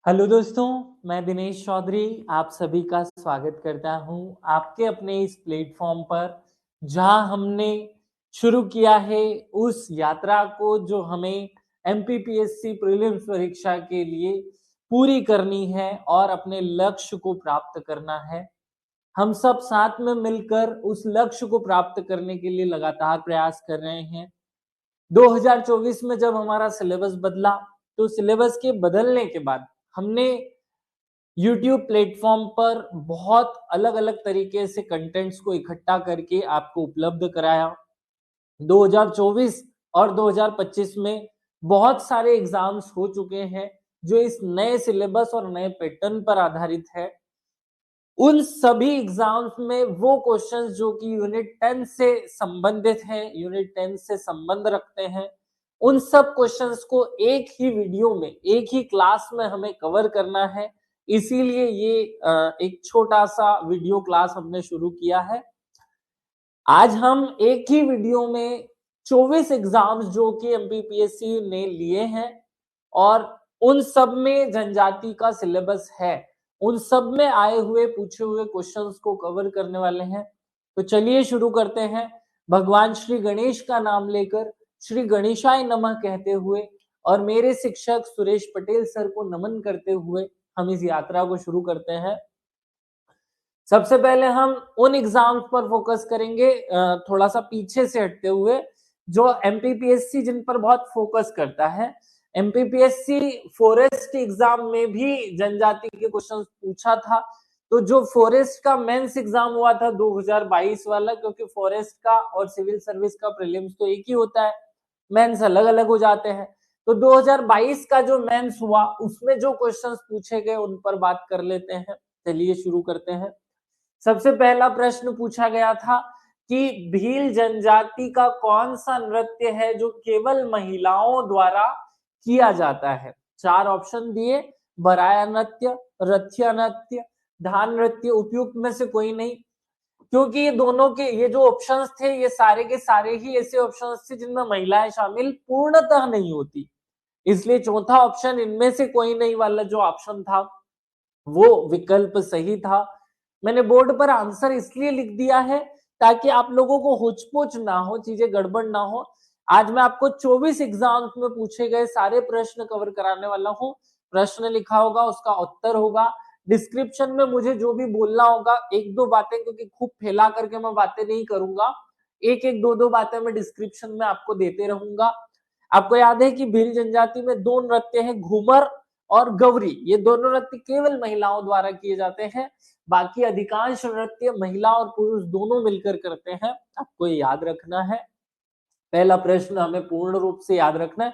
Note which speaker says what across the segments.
Speaker 1: Hello दोस्तों, मैं दिनेश चौधरी आप सभी का स्वागत करता हूं आपके अपने इस प्लेटफॉर्म पर जहां हमने शुरू किया है उस यात्रा को जो हमें एमपीपीएससी प्रीलिम्स परीक्षा के लिए पूरी करनी है और अपने लक्ष्य को प्राप्त करना है। हम सब साथ में मिलकर उस लक्ष्य को प्राप्त करने के लिए लगातार प्रयास कर रहे हैं। 2024 में जब हमारा सिलेबस बदला तो सिलेबस के बदलने के बाद हमने यूट्यूब प्लेटफॉर्म पर बहुत अलग-अलग तरीके से कंटेंट्स को इकट्ठा करके आपको उपलब्ध कराया। 2024 और 2025 में बहुत सारे एग्जाम्स हो चुके हैं जो इस नए सिलेबस और नए पैटर्न पर आधारित है। उन सभी एग्जाम्स में वो क्वेश्चंस जो कि यूनिट 10 से संबंधित हैं, यूनिट 10 से संबंध रखते हैं, उन सब क्वेश्चंस को एक ही वीडियो में, एक ही क्लास में हमें कवर करना है। इसीलिए ये एक छोटा सा वीडियो क्लास हमने शुरू किया है। आज हम एक ही वीडियो में 24 एग्जाम्स जो कि एमपीपीएससी ने लिए हैं और उन सब में जनजाति का सिलेबस है, उन सब में आए हुए पूछे हुए क्वेश्चंस को कवर करने वाले हैं। तो चलिए शुरू करते हैं। भगवान श्री गणेश का नाम लेकर श्री गणेशाय नमः कहते हुए और मेरे शिक्षक सुरेश पटेल सर को नमन करते हुए हम इस यात्रा को शुरू करते हैं। सबसे पहले हम उन एग्जाम्स पर फोकस करेंगे थोड़ा सा पीछे से हटते हुए जो एमपीपीएससी जिन पर बहुत फोकस करता है। एमपीपीएससी फॉरेस्ट एग्जाम में भी जनजाति के क्वेश्चंस पूछा था। तो जो फॉरेस्ट का मेंस एग्जाम हुआ था 2022 वाला, क्योंकि फॉरेस्ट का और सिविल सर्विस का प्रीलिम्स तो एक ही होता है, मेंस अलग अलग हो जाते हैं। तो 2022 का जो मेंस हुआ उसमें जो क्वेश्चंस पूछे गए उन पर बात कर लेते हैं। चलिए शुरू करते हैं। सबसे पहला प्रश्न पूछा गया था कि भील जनजाति का कौन सा नृत्य है जो केवल महिलाओं द्वारा किया जाता है। चार ऑप्शन दिए, बराया नृत्य, रथिया नृत्य, धान नृत्य, उपयुक्त में से कोई नहीं। क्योंकि ये दोनों के ये जो ऑप्शंस थे ये सारे के सारे ही ऐसे ऑप्शंस थे जिनमें महिलाएं शामिल पूर्णतः नहीं होती, इसलिए चौथा ऑप्शन इनमें से कोई नहीं वाला जो ऑप्शन था वो विकल्प सही था। मैंने बोर्ड पर आंसर इसलिए लिख दिया है ताकि आप लोगों को होचपोच ना हो, चीजें गड़बड़ ना हो। आज मैं आपको 24 एग्जाम्स में पूछे गए सारे प्रश्न कवर कराने वाला हूं। प्रश्न लिखा होगा, उसका उत्तर होगा। डिस्क्रिप्शन में मुझे जो भी बोलना होगा, एक दो बातें, क्योंकि खूब फैला करके मैं बातें नहीं करूंगा, एक एक दो दो बातें मैं डिस्क्रिप्शन में आपको देते रहूंगा। आपको याद है कि भील जनजाति में दो नृत्य हैं, घूमर और गौरी। ये दोनों नृत्य केवल महिलाओं द्वारा किए जाते हैं, बाकी अधिकांश नृत्य महिला और पुरुष दोनों मिलकर करते हैं। आपको ये याद रखना है। पहला प्रश्न हमें पूर्ण रूप से याद रखना है।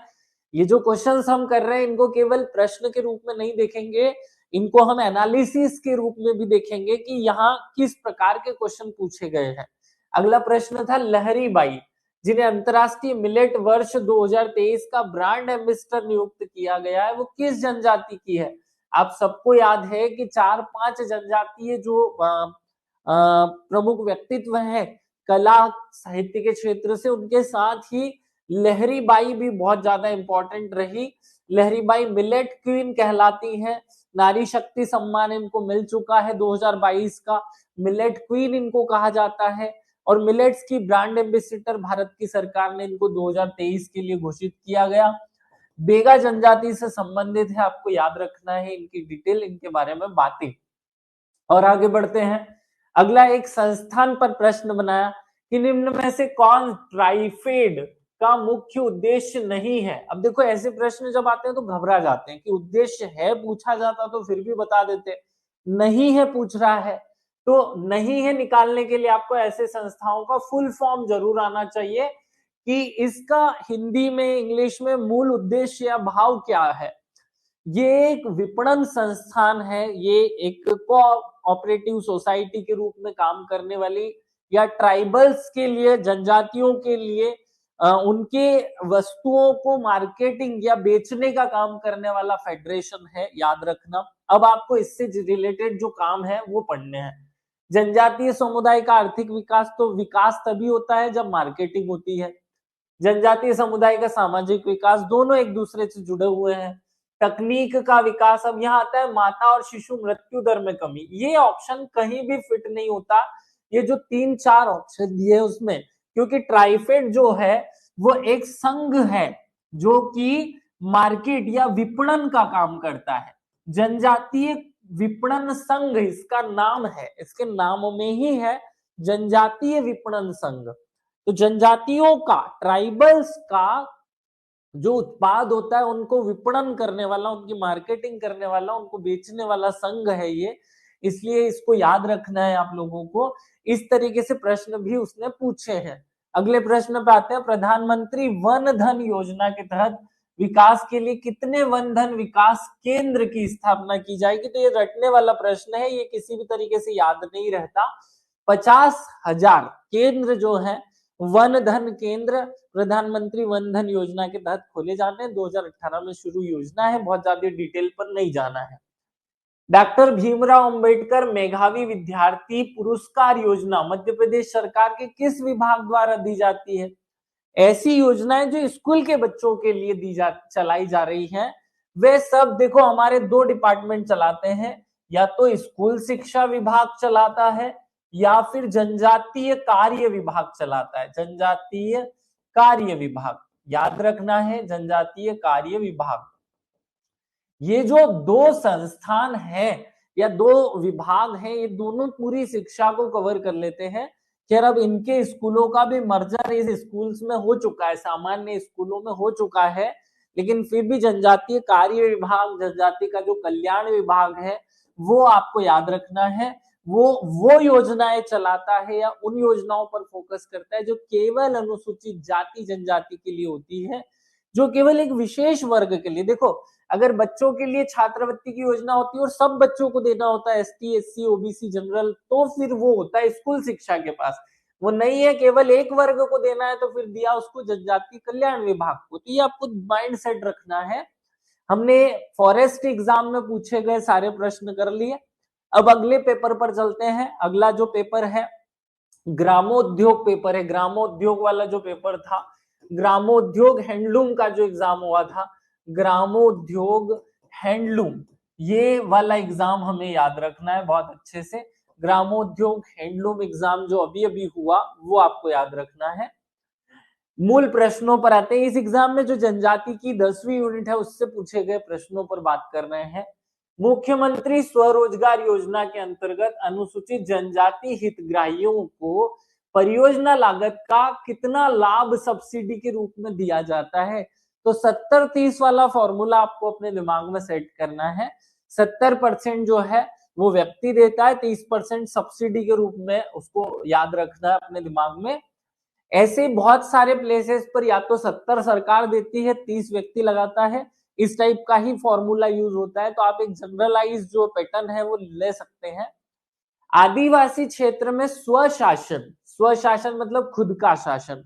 Speaker 1: ये जो क्वेश्चंस हम कर रहे हैं इनको केवल प्रश्न के रूप में नहीं देखेंगे, इनको हम एनालिसिस के रूप में भी देखेंगे कि यहाँ किस प्रकार के क्वेश्चन पूछे गए हैं। अगला प्रश्न था लहरी बाई, जिन्हें अंतरराष्ट्रीय मिलेट वर्ष 2023 का ब्रांड एम्बेसडर नियुक्त किया गया है, वो किस जनजाति की है। आप सबको याद है कि 4-5 जनजातीय जो प्रमुख व्यक्तित्व हैं कला साहित्य के क्षेत्र से, उनके साथ ही लहरी बाई भी बहुत ज्यादा इंपॉर्टेंट रही। लहरी बाई मिलेट क्वीन कहलाती हैं। नारी शक्ति सम्मान इनको मिल चुका है 2022 का, मिलेट क्वीन इनको कहा जाता है। और मिलेट्स की ब्रांड एम्बेसडर भारत की सरकार ने इनको 2023 के लिए घोषित किया गया। बेगा जनजाति से संबंधित है, आपको याद रखना है इनकी डिटेल, इनके बारे में बातें। और आगे बढ़ते हैं। अगला एक संस्थान पर प्रश्न बनाया कि निम्न में से कौन ट्राइफेड का मुख्य उद्देश्य नहीं है। अब देखो ऐसे प्रश्न जब आते हैं तो घबरा जाते हैं कि उद्देश्य है पूछा जाता तो फिर भी बता देते, नहीं है पूछ रहा है तो नहीं है निकालने के लिए आपको ऐसे संस्थाओं का फुल फॉर्म जरूर आना चाहिए कि इसका हिंदी में इंग्लिश में मूल उद्देश्य या भाव क्या है। ये एक विपणन संस्थान है, ये एक कोऑपरेटिव सोसाइटी के रूप में काम करने वाली या ट्राइबल्स के लिए, जनजातियों के लिए उनके वस्तुओं को मार्केटिंग या बेचने का काम करने वाला फेडरेशन है, याद रखना। अब आपको इससे रिलेटेड जो काम है वो पढ़ने हैं। जनजातीय समुदाय का आर्थिक विकास, तो विकास तभी होता है जब मार्केटिंग होती है। जनजातीय समुदाय का सामाजिक विकास, दोनों एक दूसरे से जुड़े हुए हैं। तकनीक का विकास। अब यहाँ आता है माता और शिशु मृत्यु दर में कमी, ये ऑप्शन कहीं भी फिट नहीं होता, ये जो 3-4 ऑप्शन दिए उसमें, क्योंकि ट्राइफेड जो है वो एक संघ है जो कि मार्केट या विपणन का काम करता है। जनजातीय विपणन संघ इसका नाम है, इसके नाम में ही है जनजातीय विपणन संघ। तो जनजातियों का, ट्राइबल्स का जो उत्पाद होता है उनको विपणन करने वाला, उनकी मार्केटिंग करने वाला, उनको बेचने वाला संघ है ये, इसलिए इसको याद रखना है आप लोगों को। इस तरीके से प्रश्न भी उसने पूछे हैं। अगले प्रश्न पे आते हैं, प्रधानमंत्री वन धन योजना के तहत विकास के लिए कितने वन धन विकास केंद्र की स्थापना की जाएगी? तो ये रटने वाला प्रश्न है, ये किसी भी तरीके से याद नहीं रहता। 50,000 केंद्र जो है वन धन केंद्र प्रधानमंत्री वन धन योजना के तहत खोले जाने हैं। 2018 में शुरू योजना है, बहुत ज्यादा डिटेल पर नहीं जाना है। डॉक्टर भीमराव अंबेडकर मेधावी विद्यार्थी पुरस्कार योजना मध्य प्रदेश सरकार के किस विभाग द्वारा दी जाती है? ऐसी योजनाएं जो स्कूल के बच्चों के लिए चलाई जा रही हैं, वे सब देखो हमारे 2 डिपार्टमेंट चलाते हैं, या तो स्कूल शिक्षा विभाग चलाता है या फिर जनजातीय कार्य विभाग चलाता है। जनजातीय कार्य विभाग, याद रखना है, जनजातीय कार्य विभाग। ये जो 2 संस्थान है या 2 विभाग हैं, ये दोनों पूरी शिक्षा को कवर कर लेते हैं। खैर अब इनके स्कूलों का भी मर्जर इस स्कूल्स में हो चुका है, सामान्य स्कूलों में हो चुका है, लेकिन फिर भी जनजातीय कार्य विभाग, जनजाति का जो कल्याण विभाग है वो आपको याद रखना है। वो योजनाएं चलाता है या उन योजनाओं पर फोकस करता है जो केवल अनुसूचित जाति जनजाति के लिए होती है, जो केवल एक विशेष वर्ग के लिए। देखो अगर बच्चों के लिए छात्रवृत्ति की योजना होती है और सब बच्चों को देना होता है, एसटी एससी ओबीसी जनरल, तो फिर वो होता है स्कूल शिक्षा के पास। वो नहीं है केवल एक वर्ग को देना है तो फिर दिया उसको जनजाति कल्याण विभाग को। तो ये आपको माइंड सेट रखना है। हमने फॉरेस्ट एग्जाम में पूछे गए सारे प्रश्न कर लिए। अब अगले पेपर पर चलते हैं। अगला जो पेपर है ग्रामोद्योग पेपर है। ग्रामोद्योग वाला जो पेपर था, ग्रामोद्योग हैंडलूम का जो एग्जाम हुआ था, ग्रामोद्योग हैंडलूम, ये वाला एग्जाम हमें याद रखना है बहुत अच्छे से। ग्रामोद्योग हैंडलूम एग्जाम जो अभी अभी हुआ वो आपको याद रखना है। मूल प्रश्नों पर आते हैं। इस एग्जाम में जो जनजाति की 10वीं यूनिट है उससे पूछे गए प्रश्नों पर बात कर रहे हैं। मुख्यमंत्री स्वरोजगार योजना के अंतर्गत अनुसूचित जनजाति हितग्राहियों को परियोजना लागत का कितना लाभ सब्सिडी के रूप में दिया जाता है? तो 70-30 वाला फॉर्मूला आपको अपने दिमाग में सेट करना है। 70% जो है वो व्यक्ति देता है, 30% सब्सिडी के रूप में, उसको याद रखना है अपने दिमाग में। ऐसे बहुत सारे प्लेसेस पर या तो 70 सरकार देती है, 30 व्यक्ति लगाता है, इस टाइप का ही फॉर्मूला यूज होता है। तो आप एक जनरलाइज जो पैटर्न है वो ले सकते हैं। आदिवासी क्षेत्र में स्वशासन, स्वशासन मतलब खुद का शासन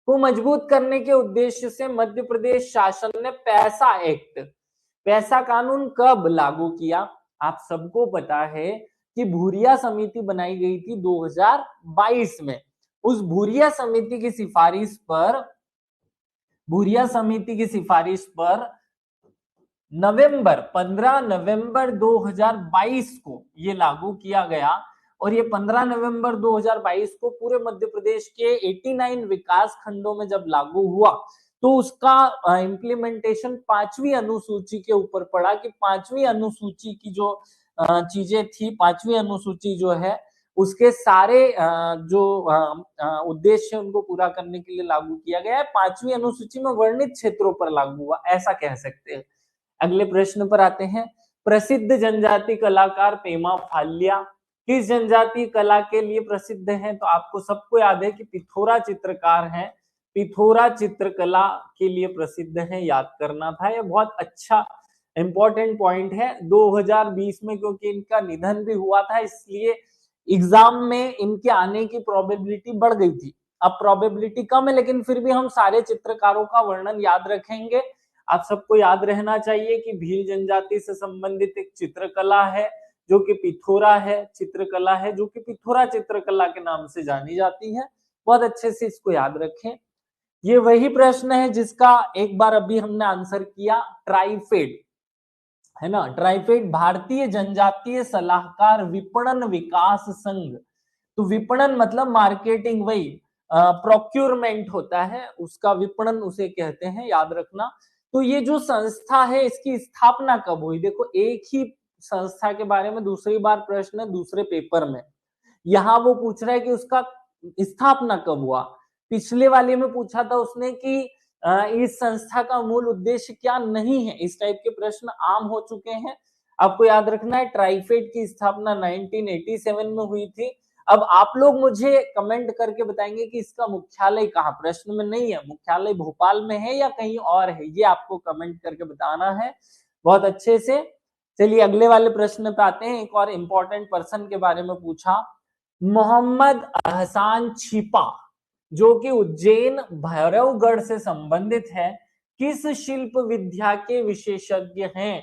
Speaker 1: को मजबूत करने के उद्देश्य से मध्य प्रदेश शासन ने पैसा एक्ट, पैसा कानून कब लागू किया? आप सबको पता है कि भूरिया समिति बनाई गई थी 2022 में। उस भूरिया समिति की सिफारिश पर, भूरिया समिति की सिफारिश पर 15 नवंबर 2022 को ये लागू किया गया। और ये 15 नवंबर 2022 को पूरे मध्य प्रदेश के 89 विकास खंडों में जब लागू हुआ तो उसका इम्प्लीमेंटेशन 5वीं अनुसूची के ऊपर पड़ा कि 5वीं अनुसूची की जो चीजें थी, 5वीं अनुसूची जो है उसके सारे जो उद्देश्य उनको पूरा करने के लिए लागू किया गया है। 5वीं अनुसूची में वर्णित क्षेत्रों पर लागू हुआ, ऐसा कह सकते हैं। अगले प्रश्न पर आते हैं। प्रसिद्ध जनजाति कलाकार पेमा फाल्या किस जनजाति कला के लिए प्रसिद्ध हैं? तो आपको सबको याद है कि पिथौरा चित्रकार हैं, पिथौरा चित्रकला के लिए प्रसिद्ध हैं, याद करना था। यह बहुत अच्छा इंपॉर्टेंट पॉइंट है। 2020 में क्योंकि इनका निधन भी हुआ था इसलिए एग्जाम में इनके आने की प्रोबेबिलिटी बढ़ गई थी। अब प्रोबेबिलिटी कम है लेकिन फिर भी हम सारे चित्रकारों का वर्णन याद रखेंगे। आप सबको याद रहना चाहिए कि भील जनजाति से संबंधित एक चित्रकला है जो कि पिथौरा है, चित्रकला है जो कि पिथौरा चित्रकला के नाम से जानी जाती है। बहुत अच्छे से इसको याद रखें। ये वही प्रश्न है जिसका एक बार अभी हमने आंसर किया, ट्राइफेड। है ना। ट्राइफेड भारतीय जनजातीय सलाहकार विपणन विकास संघ। तो विपणन मतलब मार्केटिंग, वही प्रोक्यूरमेंट होता है, उसका विपणन उसे कहते हैं, याद रखना। तो ये जो संस्था है इसकी स्थापना कब हुई? देखो एक ही संस्था के बारे में दूसरी बार प्रश्न है दूसरे पेपर में, यहाँ वो पूछ रहा है कि उसका स्थापना कब हुआ। पिछले वाले में पूछा था उसने कि इस संस्था का मूल उद्देश्य क्या नहीं है। इस टाइप के प्रश्न आम हो चुके हैं। आपको याद रखना है ट्राइफेड की स्थापना 1987 में हुई थी। अब आप लोग मुझे कमेंट करके बताएंगे कि इसका मुख्यालय कहाँ, प्रश्न में नहीं है, मुख्यालय भोपाल में है या कहीं और है, ये आपको कमेंट करके बताना है बहुत अच्छे से। चलिए अगले वाले प्रश्न पे आते हैं। एक और इंपॉर्टेंट पर्सन के बारे में पूछा, मोहम्मद अहसान छिपा, जो कि उज्जैन भैरवगढ़ से संबंधित है, किस शिल्प विद्या के विशेषज्ञ हैं?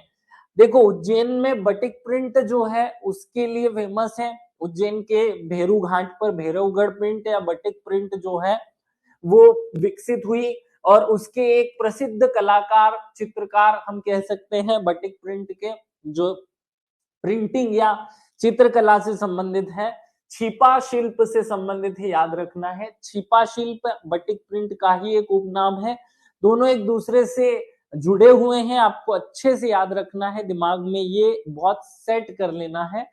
Speaker 1: देखो उज्जैन में बटिक प्रिंट जो है उसके लिए फेमस है। उज्जैन के भेरू घाट पर भैरवगढ़ प्रिंट या बटिक प्रिंट जो है वो विकसित हुई, और उसके एक प्रसिद्ध कलाकार चित्रकार हम कह सकते हैं बटिक प्रिंट के, जो प्रिंटिंग या चित्रकला से संबंधित है, छिपा शिल्प से संबंधित है, याद रखना है। छिपा शिल्प बटिक प्रिंट का ही एक उपनाम है, दोनों एक दूसरे से जुड़े हुए हैं, आपको अच्छे से याद रखना है, दिमाग में ये बहुत सेट कर लेना है।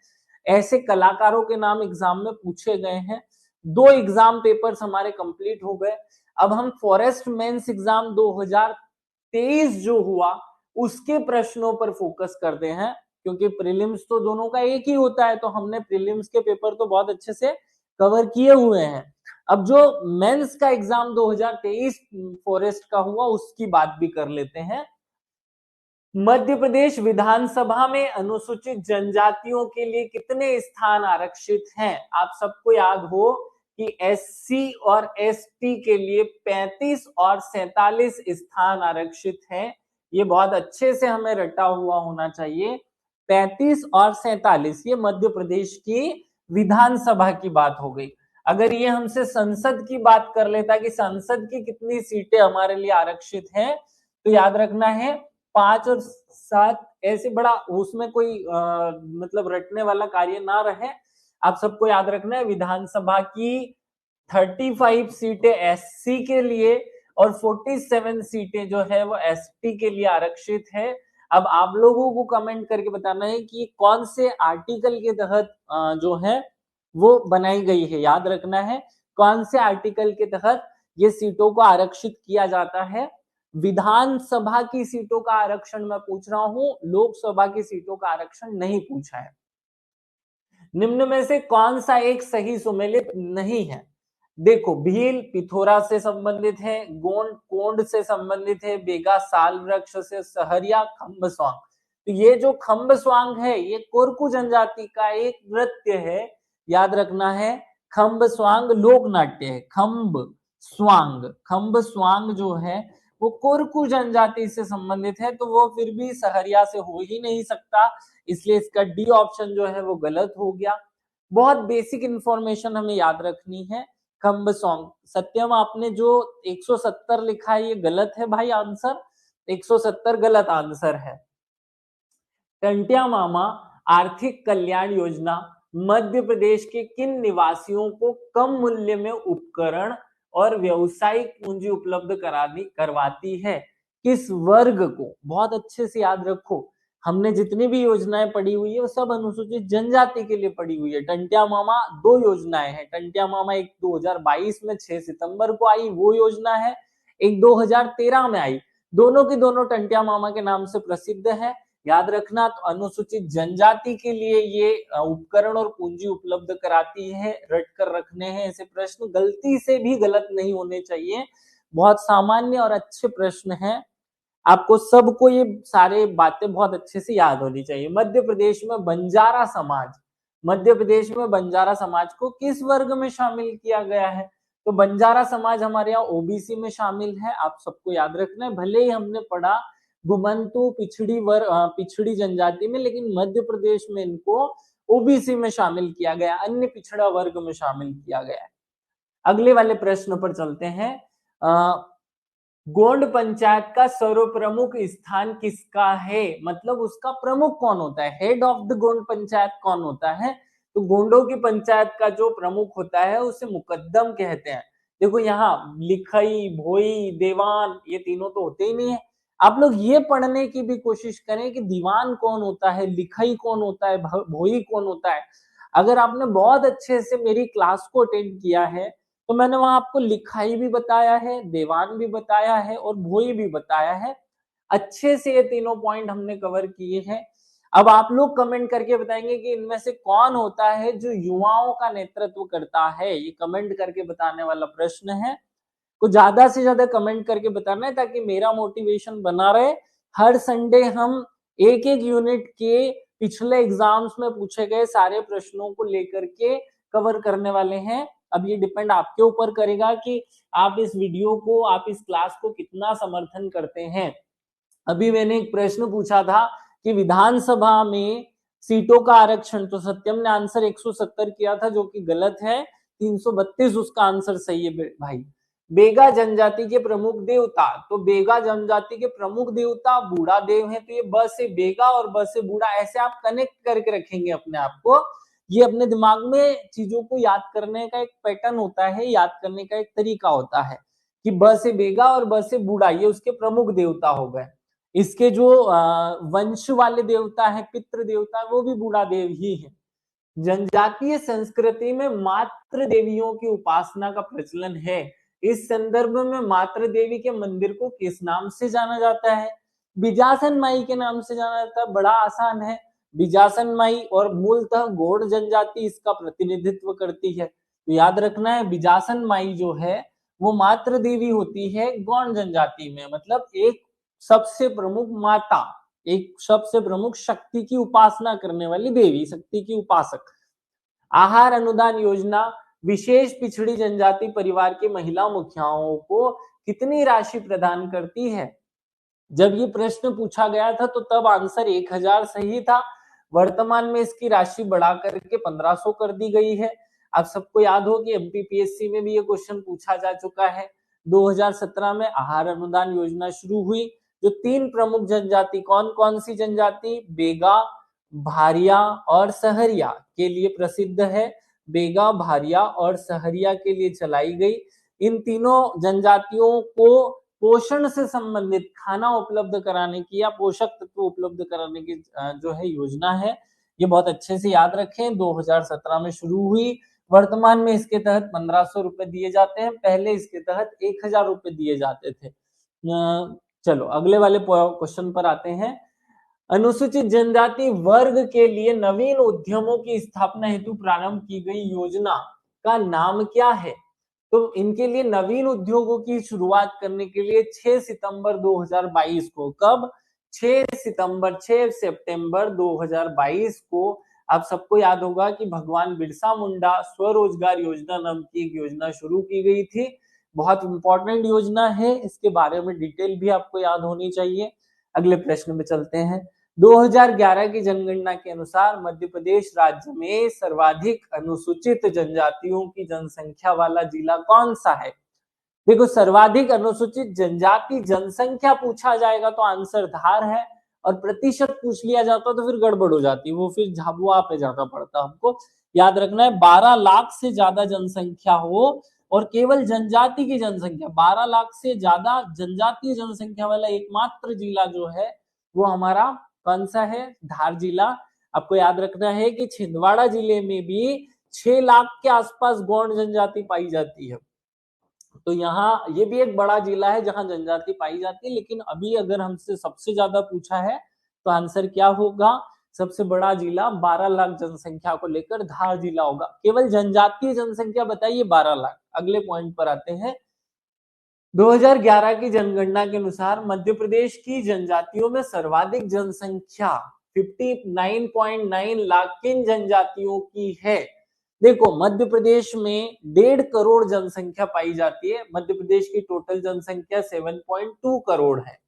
Speaker 1: ऐसे कलाकारों के नाम एग्जाम में पूछे गए हैं। 2 एग्जाम पेपर्स हमारे कंप्लीट हो गए। अब हम फॉरेस्ट मेंस एग्जाम 2023 जो हुआ उसके प्रश्नों पर फोकस करते हैं, क्योंकि प्रीलिम्स तो दोनों का एक ही होता है, तो हमने प्रीलिम्स के पेपर तो बहुत अच्छे से कवर किए हुए हैं। अब जो मेंस का एग्जाम 2023 फॉरेस्ट का हुआ उसकी बात भी कर लेते हैं। मध्य प्रदेश विधानसभा में अनुसूचित जनजातियों के लिए कितने स्थान आरक्षित हैं? आप सबको याद हो कि एससी और एसटी के लिए 35 और 47 स्थान आरक्षित हैं। ये बहुत अच्छे से हमें रटा हुआ होना चाहिए। 35 और 47 ये मध्य प्रदेश की विधानसभा की बात हो गई। अगर ये हमसे संसद की बात कर लेता कि संसद की कितनी सीटें हमारे लिए आरक्षित हैं, तो याद रखना है 5 और 7, ऐसे बड़ा उसमें कोई मतलब रटने वाला कार्य ना रहे। आप सबको याद रखना है विधानसभा की 35 सीटें एससी के लिए और 47 सीटें जो है वो एसटी के लिए आरक्षित है। अब आप लोगों को कमेंट करके बताना है कि कौन से आर्टिकल के तहत जो है वो बनाई गई है, याद रखना है कौन से आर्टिकल के तहत ये सीटों को आरक्षित किया जाता है। विधानसभा की सीटों का आरक्षण मैं पूछ रहा हूं, लोकसभा की सीटों का आरक्षण नहीं पूछा है। निम्न में से कौन सा एक सही सुमेलित नहीं है? देखो भील पिथौरा से संबंधित है, गोंड कोंड से संबंधित है, बेगा साल वृक्ष से, सहरिया खम्ब स्वांग। तो ये जो खम्ब स्वांग है ये कोरकू जनजाति का एक नृत्य है, याद रखना है। खम्ब स्वांग लोक नाट्य है। खम्ब स्वांग जो है वो कोरकू जनजाति से संबंधित है, तो वो फिर भी सहरिया से हो ही नहीं सकता, इसलिए इसका डी ऑप्शन जो है वो गलत हो गया। बहुत बेसिक इंफॉर्मेशन हमें याद रखनी है। खम्ब सॉन्ग सत्यम, आपने जो 170 लिखा है ये गलत है भाई आंसर, 170 गलत आंसर है। टंटिया मामा आर्थिक कल्याण योजना मध्य प्रदेश के किन निवासियों को कम मूल्य में उपकरण और व्यवसायिक पूंजी उपलब्ध करवाती है? किस वर्ग को? बहुत अच्छे से याद रखो, हमने जितनी भी योजनाएं पढ़ी हुई है वो सब अनुसूचित जनजाति के लिए पढ़ी हुई है। टंटिया मामा 2 योजनाएं हैं। टंटिया मामा एक 2022 में 6 सितंबर को आई वो योजना है, एक 2013 में आई। दोनों की दोनों टंटिया मामा के नाम से प्रसिद्ध है, याद रखना। तो अनुसूचित जनजाति के लिए ये उपकरण और पूंजी उपलब्ध कराती है, रट कर रखने हैं ऐसे प्रश्न, गलती से भी गलत नहीं होने चाहिए, बहुत सामान्य और अच्छे प्रश्न हैं। आपको सबको ये सारे बातें बहुत अच्छे से याद होनी चाहिए। मध्य प्रदेश में बंजारा समाज को किस वर्ग में शामिल किया गया है? तो बंजारा समाज हमारे यहाँ ओबीसी में शामिल है, आप सबको याद रखना है। भले ही हमने पढ़ा घुमंतु पिछड़ी जनजाति में, लेकिन मध्य प्रदेश में इनको ओबीसी में शामिल किया गया, अन्य पिछड़ा वर्ग में शामिल किया गया है। अगले वाले प्रश्न पर चलते हैं। गोंड पंचायत का सर्वप्रमुख स्थान किसका है, मतलब उसका प्रमुख कौन होता है, head of the Gond panchayat कौन होता है। तो गोंडों की पंचायत का जो प्रमुख होता है उसे मुकद्दम कहते हैं। देखो यहाँ लिखई, भोई, देवान ये तीनों तो होते ही नहीं है। आप लोग ये पढ़ने की भी कोशिश करें कि दीवान कौन होता है, लिखई कौन होता है, भोई कौन होता है। अगर आपने बहुत अच्छे से मेरी क्लास को अटेंड किया है तो मैंने वहां आपको लिखाई भी बताया है, देवान भी बताया है और भोई भी बताया है। अच्छे से ये तीनों पॉइंट हमने कवर किए हैं। अब आप लोग कमेंट करके बताएंगे कि इनमें से कौन होता है जो युवाओं का नेतृत्व करता है, ये कमेंट करके बताने वाला प्रश्न है। को ज्यादा से ज्यादा कमेंट करके बताना है ताकि मेरा मोटिवेशन बना रहे। हर संडे हम एक एक यूनिट के पिछले एग्जाम्स में पूछे गए सारे प्रश्नों को लेकर के कवर करने वाले हैं। अब ये डिपेंड आपके ऊपर करेगा कि आप इस वीडियो को, आप इस क्लास को कितना समर्थन करते हैं। अभी मैंने एक प्रश्न पूछा था कि विधानसभा में सीटों का आरक्षण, तो सत्यम ने आंसर 170 किया था जो कि गलत है, 332 उसका आंसर सही है भाई। बेगा जनजाति के प्रमुख देवता, तो बेगा जनजाति के प्रमुख देवता बूढ़ा देव है, तो ये ब से बेगा और ब से बूढ़ा ऐसे आप कनेक्ट करके रखेंगे अपने आप को। ये अपने दिमाग में चीजों को याद करने का एक पैटर्न होता है, याद करने का एक तरीका होता है कि ब से बेगा और ब से बूढ़ा ये उसके प्रमुख देवता हो गए। इसके जो वंश वाले देवता है, पितृ देवता, वो भी बूढ़ा देव ही है। जनजातीय संस्कृति में मातृ देवियों की उपासना का प्रचलन है। इस संदर्भ में मातृ देवी के मंदिर को किस नाम से जाना जाता है? बिजासन माई के नाम से जाना जाता है। बड़ा आसान है, बिजासन माई, और मूलतः गौड़ जनजाति इसका प्रतिनिधित्व करती है। तो याद रखना है बिजासन माई जो है वो मातृ देवी होती है गौड़ जनजाति में, मतलब एक सबसे प्रमुख माता, एक सबसे प्रमुख शक्ति की उपासना करने वाली देवी, शक्ति की उपासक। आहार अनुदान योजना विशेष पिछड़ी जनजाति परिवार की महिला मुखियाओं को कितनी राशि प्रदान करती है? जब ये प्रश्न पूछा गया था तो तब आंसर 1000 सही था। वर्तमान में इसकी राशि बढ़ा करके 1500 कर दी गई है। आप सबको याद हो कि एमपीपीएससी में भी ये क्वेश्चन पूछा जा चुका है। 2017 में आहार अनुदान योजना शुरू हुई। जो 3 प्रमुख जनजाति, कौन कौन सी जनजाति? बेगा, भारिया और सहरिया के लिए प्रसिद्ध है। बेगा, भारिया और सहरिया के लिए चलाई गई। इन तीनों जनजातियों को पोषण से संबंधित खाना उपलब्ध कराने की या पोषक तत्व उपलब्ध कराने की जो है योजना है, ये बहुत अच्छे से याद रखें। 2017 में शुरू हुई। वर्तमान में इसके तहत 1500 रुपए दिए जाते हैं, पहले इसके तहत 1000 रुपए दिए जाते थे। चलो अगले वाले क्वेश्चन पर आते हैं। अनुसूचित जनजाति वर्ग के लिए नवीन उद्यमों की स्थापना हेतु प्रारंभ की गई योजना का नाम क्या है? तो इनके लिए नवीन उद्योगों की शुरुआत करने के लिए 6 सितंबर 2022 को, कब? 6 सितंबर 2022 को आप सबको याद होगा कि भगवान बिरसा मुंडा स्वरोजगार योजना नाम की एक योजना शुरू की गई थी। बहुत इंपॉर्टेंट योजना है, इसके बारे में डिटेल भी आपको याद होनी चाहिए। अगले प्रश्न में चलते हैं। 2011 की जनगणना के अनुसार मध्य प्रदेश राज्य में सर्वाधिक अनुसूचित जनजातियों की जनसंख्या वाला जिला कौन सा है? देखो सर्वाधिक अनुसूचित जनजाति जनसंख्या पूछा जाएगा तो आंसर धार है, और प्रतिशत पूछ लिया जाता तो फिर गड़बड़ हो जाती, वो फिर झाबुआ पे जाना पड़ता। हमको याद रखना है 12 लाख से ज्यादा जनसंख्या हो और केवल जनजाति की जनसंख्या 12 लाख से ज्यादा जनजातीय जनसंख्या वाला एकमात्र जिला जो है वो हमारा कौन सा है? धार जिला। आपको याद रखना है कि छिंदवाड़ा जिले में भी 6 लाख के आसपास गौड़ जनजाति पाई जाती है। तो यहाँ ये भी एक बड़ा जिला है जहां जनजाति पाई जाती है। लेकिन अभी अगर हमसे सबसे ज्यादा पूछा है तो आंसर क्या होगा? सबसे बड़ा जिला 12 लाख जनसंख्या को लेकर धार जिला होगा। केवल जनजातीय जनसंख्या बताइए 12 लाख। अगले पॉइंट पर आते हैं। 2011 की जनगणना के अनुसार मध्य प्रदेश की जनजातियों में सर्वाधिक जनसंख्या 59.9 लाख किन जनजातियों की है? देखो मध्य प्रदेश में 1.5 करोड़ जनसंख्या पाई जाती है। मध्य प्रदेश की टोटल जनसंख्या 7.2 करोड़ है।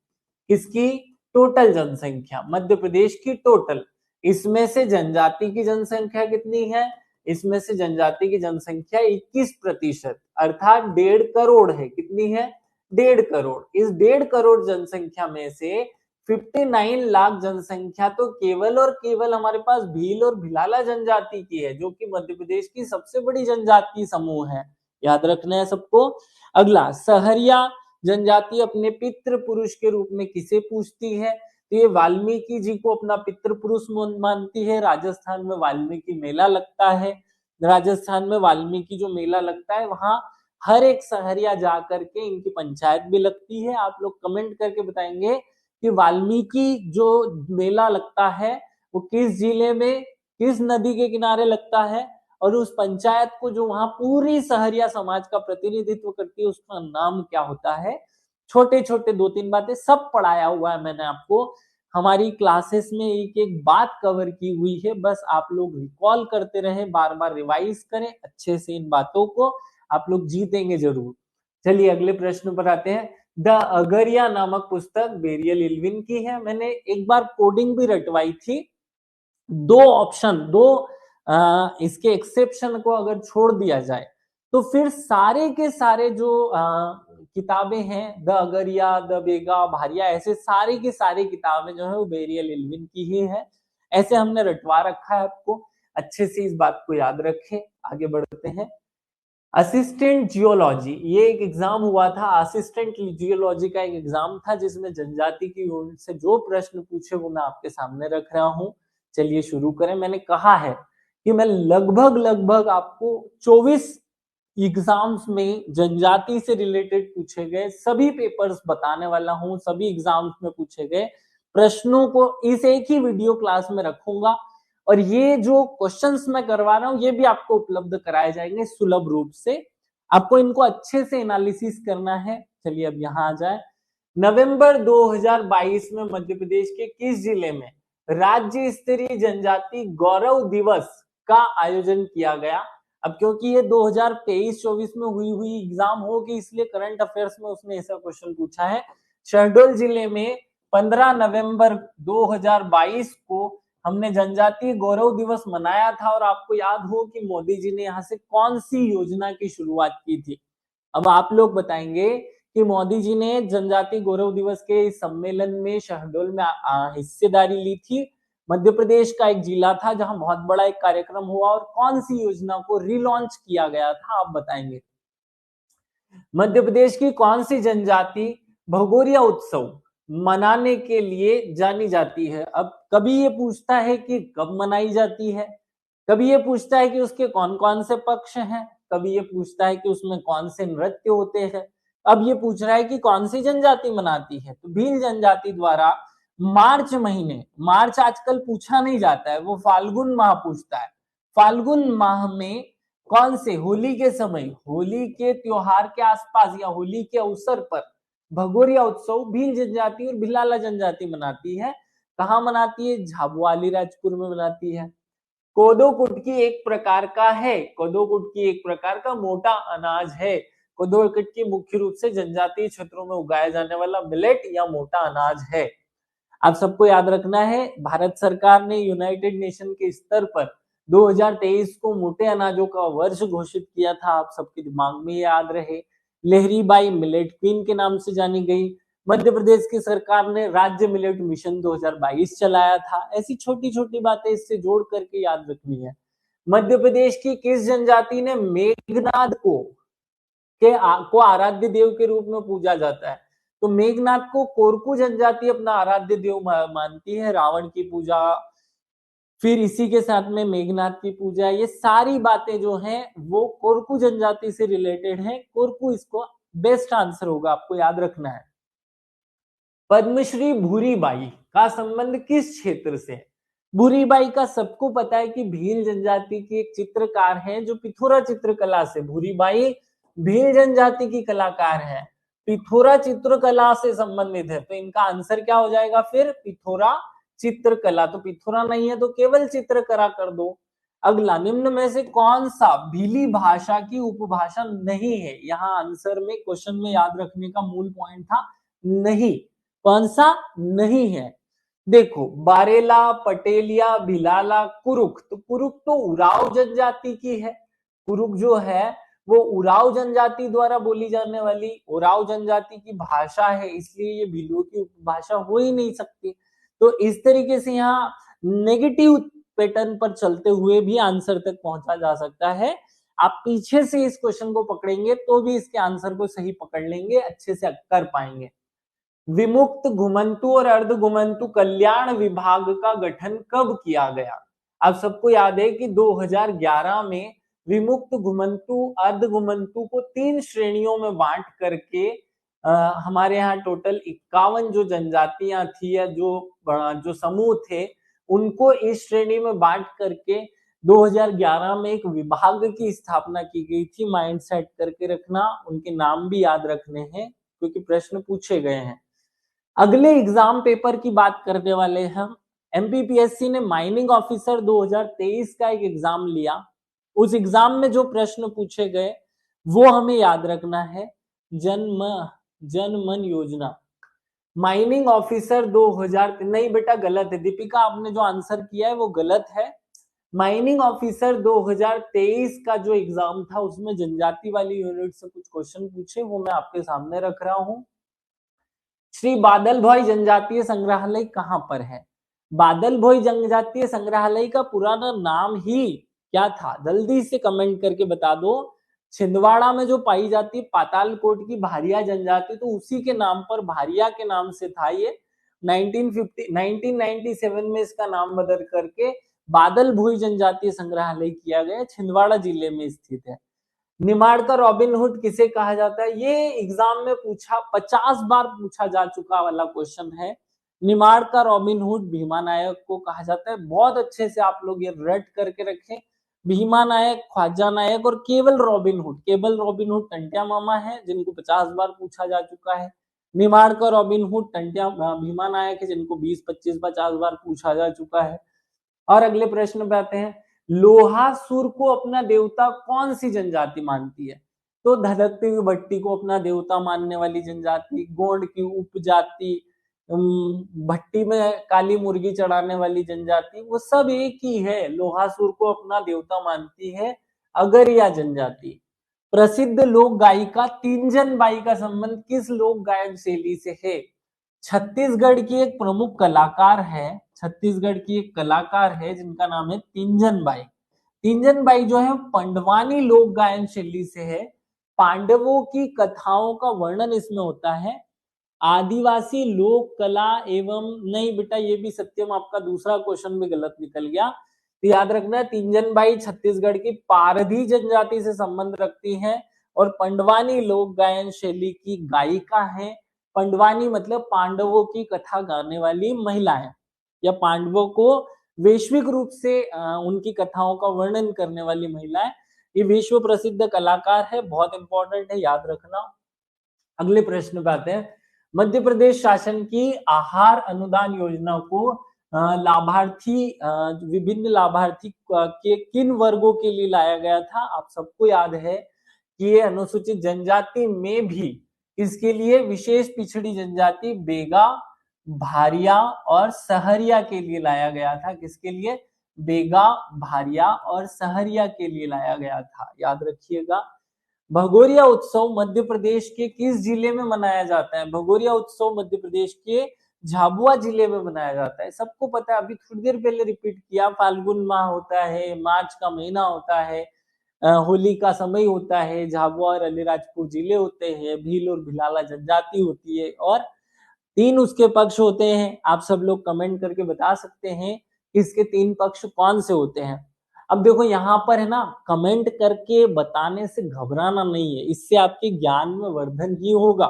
Speaker 1: किसकी टोटल जनसंख्या? मध्य प्रदेश की टोटल। इसमें से जनजाति की जनसंख्या कितनी है? इसमें से जनजाति की जनसंख्या 21%, अर्थात 1.5 करोड़ है। कितनी है? 1.5 करोड़। इस 1.5 करोड़ जनसंख्या में से 59 लाख जनसंख्या तो केवल और केवल हमारे पास भील और भिलाला जनजाति की है, जो कि मध्य प्रदेश की सबसे बड़ी जनजाति समूह है। याद रखना है सबको। अगला, सहरिया जनजाति अपने पितृ पुरुष के रूप में किसे पूजती है? तो ये वाल्मीकि जी को अपना पितृ पुरुष मानती है। राजस्थान में वाल्मीकि मेला लगता है। राजस्थान में वाल्मीकि जो मेला लगता है, वहां हर एक सहरिया जा करके इनकी पंचायत भी लगती है। आप लोग कमेंट करके बताएंगे कि वाल्मीकि जो मेला लगता है वो किस जिले में, किस नदी के किनारे लगता है, और उस पंचायत को जो वहां पूरी सहरिया समाज का प्रतिनिधित्व करती है उसका नाम क्या होता है। छोटे छोटे 2-3 बातें सब पढ़ाया हुआ है मैंने आपको, हमारी क्लासेस में एक एक बात कवर की हुई है। बस आप लोग रिकॉल करते रहें, बार बार रिवाइज करें अच्छे से इन बातों को, आप लोग जीतेंगे जरूर। चलिए अगले प्रश्न पर आते हैं। द अगरिया नामक पुस्तक बेरियल इल्विन की है। मैंने एक बार कोडिंग भी रटवाई थी। 2 ऑप्शन, 2 इसके एक्सेप्शन को अगर छोड़ दिया जाए तो फिर सारे के सारे जो किताबें हैं, द अगरिया, द बेगा, भारिया, ऐसे सारी की सारी किताबें जो है वो बेरियल इल्विन की ही है। ऐसे हमने रटवा रखा है आपको, अच्छे से इस बात को याद रखें। आगे बढ़ते हैं। असिस्टेंट जियोलॉजी, ये एक एग्जाम हुआ था, असिस्टेंट जियोलॉजी का एक एग्जाम था जिसमें जनजाति की यूनिट से जो प्रश्न पूछे वो मैं आपके सामने रख रहा हूं। चलिए शुरू करें। मैंने कहा है कि मैं लगभग आपको 24 एग्जाम्स में जनजाति से रिलेटेड पूछे गए सभी पेपर्स बताने वाला हूं। सभी एग्जाम्स में पूछे गए प्रश्नों को इस एक ही वीडियो क्लास में रखूंगा, और ये जो क्वेश्चंस मैं करवा रहा हूं ये भी आपको उपलब्ध कराए जाएंगे सुलभ रूप से। आपको इनको अच्छे से एनालिसिस करना है। चलिए अब यहां आ जाए। नवंबर 2022 में मध्य प्रदेश के किस जिले में राज्य स्तरीय जनजाति गौरव दिवस का आयोजन किया गया? अब क्योंकि ये 2023-24 में हुई एग्जाम होगी, इसलिए करंट अफेयर्स में उसने ऐसा क्वेश्चन पूछा है। शहडोल जिले में 15 नवंबर 2022 को हमने जनजातीय गौरव दिवस मनाया था, और आपको याद हो कि मोदी जी ने यहाँ से कौन सी योजना की शुरुआत की थी। अब आप लोग बताएंगे कि मोदी जी ने जनजातीय गौरव दिवस के इस सम्मेलन में शहडोल में हिस्सेदारी ली थी। मध्य प्रदेश का एक जिला था जहां बहुत बड़ा एक कार्यक्रम हुआ, और कौन सी योजना को रिलॉन्च किया गया था आप बताएंगे। मध्य प्रदेश की कौन सी जनजाति भगोरिया उत्सव मनाने के लिए जानी जाती है? अब कभी ये पूछता है कि कब मनाई जाती है, कभी ये पूछता है कि उसके कौन कौन से पक्ष हैं, कभी ये पूछता है कि उसमें कौन से नृत्य होते हैं। अब ये पूछ रहा है कि कौन सी जनजाति मनाती है, तो भील जनजाति द्वारा मार्च महीने, मार्च आजकल पूछा नहीं जाता है, वो फाल्गुन माह पूछता है। फाल्गुन माह में कौन से, होली के समय, होली के त्योहार के आसपास या होली के अवसर पर भगोरिया उत्सव भील जनजाति और भिलाला जनजाति मनाती है। कहाँ मनाती है? झाबुआ अलीराजपुर में मनाती है। कोदो कुटकी एक प्रकार का है, कोदो कुटकी एक प्रकार का मोटा अनाज है। कोदो कुटकी मुख्य रूप से जनजातीय क्षेत्रों में उगाया जाने वाला मिलेट या मोटा अनाज है। आप सबको याद रखना है, भारत सरकार ने यूनाइटेड नेशन के स्तर पर 2023 को मोटे अनाजों का वर्ष घोषित किया था। आप सबके दिमाग में याद रहे। लहरी बाई मिलेट क्वीन के नाम से जानी गई। मध्य प्रदेश की सरकार ने राज्य मिलेट मिशन 2022 चलाया था। ऐसी छोटी छोटी बातें इससे जोड़ करके याद रखनी है। मध्य प्रदेश की किस जनजाति ने मेघनाद को आराध्य देव के रूप में पूजा जाता है? तो मेघनाथ को कोरकू जनजाति अपना आराध्य देव मानती है। रावण की पूजा, फिर इसी के साथ में मेघनाथ की पूजा, ये सारी बातें जो हैं वो कोरकू जनजाति से रिलेटेड हैं। कोरकू इसको बेस्ट आंसर होगा, आपको याद रखना है। पद्मश्री भूरीबाई का संबंध किस क्षेत्र से है? भूरीबाई का सबको पता है कि भील जनजाति की एक चित्रकार हैं जो पिथोरा चित्रकला से, भूरीबाई भील जनजाति की कलाकार है, पिथोरा चित्रकला से संबंधित है। तो इनका आंसर क्या हो जाएगा फिर? पिथोरा चित्रकला। तो पिथोरा नहीं है तो केवल चित्रकला कर दो। अगला, निम्न में से कौन सा भीली भाषा की उपभाषा नहीं है? यहाँ आंसर में, क्वेश्चन में याद रखने का मूल पॉइंट था नहीं। कौन सा नहीं है? देखो, बारेला, पटेलिया, भिलाला, कुरुक। तो कुरुक तो उराव जनजाति की है। कुरुक जो है वो उराव जनजाति द्वारा बोली जाने वाली उराव जनजाति की भाषा है, इसलिए ये भीलुओं की उपभाषा हो ही नहीं सकती। तो इस तरीके से यहाँ नेगेटिव पैटर्न पर चलते हुए भी आंसर तक पहुंचा जा सकता है। आप पीछे से इस क्वेश्चन को पकड़ेंगे तो भी इसके आंसर को सही पकड़ लेंगे, अच्छे से कर पाएंगे। विमुक्त घुमंतु और अर्ध घुमंतु कल्याण विभाग का गठन कब किया गया? आप सबको याद है कि 2011 में विमुक्त घुमंतु अर्ध घुमंतु को 3 श्रेणियों में बांट करके हमारे यहाँ टोटल 51 जो जनजातियां थी या जो समूह थे उनको इस श्रेणी में बांट करके 2011 में एक विभाग की स्थापना की गई थी। माइंड सेट करके रखना, उनके नाम भी याद रखने हैं क्योंकि प्रश्न पूछे गए हैं। अगले एग्जाम पेपर की बात करने वाले हैं हम। एमपीपीएससी ने माइनिंग ऑफिसर 2023 का एक एग्जाम लिया। उस एग्जाम में जो प्रश्न पूछे गए वो हमें याद रखना है। जन मन योजना माइनिंग ऑफिसर 2000 नहीं बेटा गलत है दीपिका, आपने जो आंसर किया है वो गलत है। माइनिंग ऑफिसर 2023 का जो एग्जाम था उसमें जनजाति वाली यूनिट से कुछ क्वेश्चन पूछे, वो मैं आपके सामने रख रहा हूं। श्री बादल भाई जनजातीय संग्रहालय कहां पर है? बादल भाई जनजातीय संग्रहालय का पुराना नाम ही क्या था? जल्दी से कमेंट करके बता दो। छिंदवाड़ा में जो पाई जाती है पातालकोट की भारिया जनजाति, तो उसी के नाम पर भारिया के नाम से था ये। 1997 में इसका नाम बदल करके बादल भोई जनजातीय संग्रहालय किया गया, छिंदवाड़ा जिले में स्थित है। निमाड़ का रॉबिनहुड किसे कहा जाता है? ये एग्जाम में पूछा 50 बार पूछा जा चुका वाला क्वेश्चन है। निमाड़ का रॉबिनहुड भीमा नायक को कहा जाता है। बहुत अच्छे से आप लोग ये रट करके रखें। भीमा नायक, ख्वाजा नायक और केवल रॉबिनहुड टंटिया मामा है जिनको 50 बार पूछा जा चुका है। निमाड़ का रॉबिनहुड टंटिया भीमा नायक है जिनको 20, 25, 50 बार पूछा जा चुका है। और अगले प्रश्न पे आते हैं। लोहासुर को अपना देवता कौन सी जनजाति मानती है? तो धधकती हुई भट्टी को अपना देवता मानने वाली जनजाति, गोंड की उपजाति, भट्टी में काली मुर्गी चढ़ाने वाली जनजाति, वो सब एक ही है। लोहासुर को अपना देवता मानती है अगरिया जनजाति। प्रसिद्ध लोक गायिका तींजन बाई का संबंध किस लोक गायन शैली से है? छत्तीसगढ़ की एक प्रमुख कलाकार है, छत्तीसगढ़ की एक कलाकार है जिनका नाम है तींजन बाई। तींजन बाई जो है पंडवानी लोक गायन शैली से है। पांडवों की कथाओं का वर्णन इसमें होता है। आदिवासी लोक कला एवं नहीं बेटा, ये भी सत्यम आपका दूसरा क्वेश्चन भी गलत निकल गया। तो याद रखना तींजन बाई छत्तीसगढ़ की पारधी जनजाति से संबंध रखती हैं और पंडवानी लोक गायन शैली की गायिका है। पंडवानी मतलब पांडवों की कथा गाने वाली महिलाएं या पांडवों को वैश्विक रूप से उनकी कथाओं का वर्णन करने वाली महिलाएं। ये विश्व प्रसिद्ध कलाकार है, बहुत इंपॉर्टेंट है, याद रखना। अगले प्रश्न पे आते हैं। मध्य प्रदेश शासन की आहार अनुदान योजना को विभिन्न लाभार्थी के किन वर्गों के लिए लाया गया था? आप सबको याद है कि ये अनुसूचित जनजाति में भी इसके लिए विशेष पिछड़ी जनजाति बेगा, भारिया और सहरिया के लिए लाया गया था। किसके लिए? बेगा, भारिया और सहरिया के लिए लाया गया था, याद रखिएगा। भगोरिया उत्सव मध्य प्रदेश के किस जिले में मनाया जाता है? भगोरिया उत्सव मध्य प्रदेश के झाबुआ जिले में मनाया जाता है। सबको पता है, अभी थोड़ी देर पहले रिपीट किया। फाल्गुन माह होता है, मार्च का महीना होता है, होली का समय होता है, झाबुआ और अलीराजपुर जिले होते हैं, भील और भिलाला जनजाति होती है और 3 उसके पक्ष होते हैं। आप सब लोग कमेंट करके बता सकते हैं कि इसके 3 पक्ष कौन से होते हैं। अब देखो यहाँ पर है ना, कमेंट करके बताने से घबराना नहीं है, इससे आपके ज्ञान में वर्धन ही होगा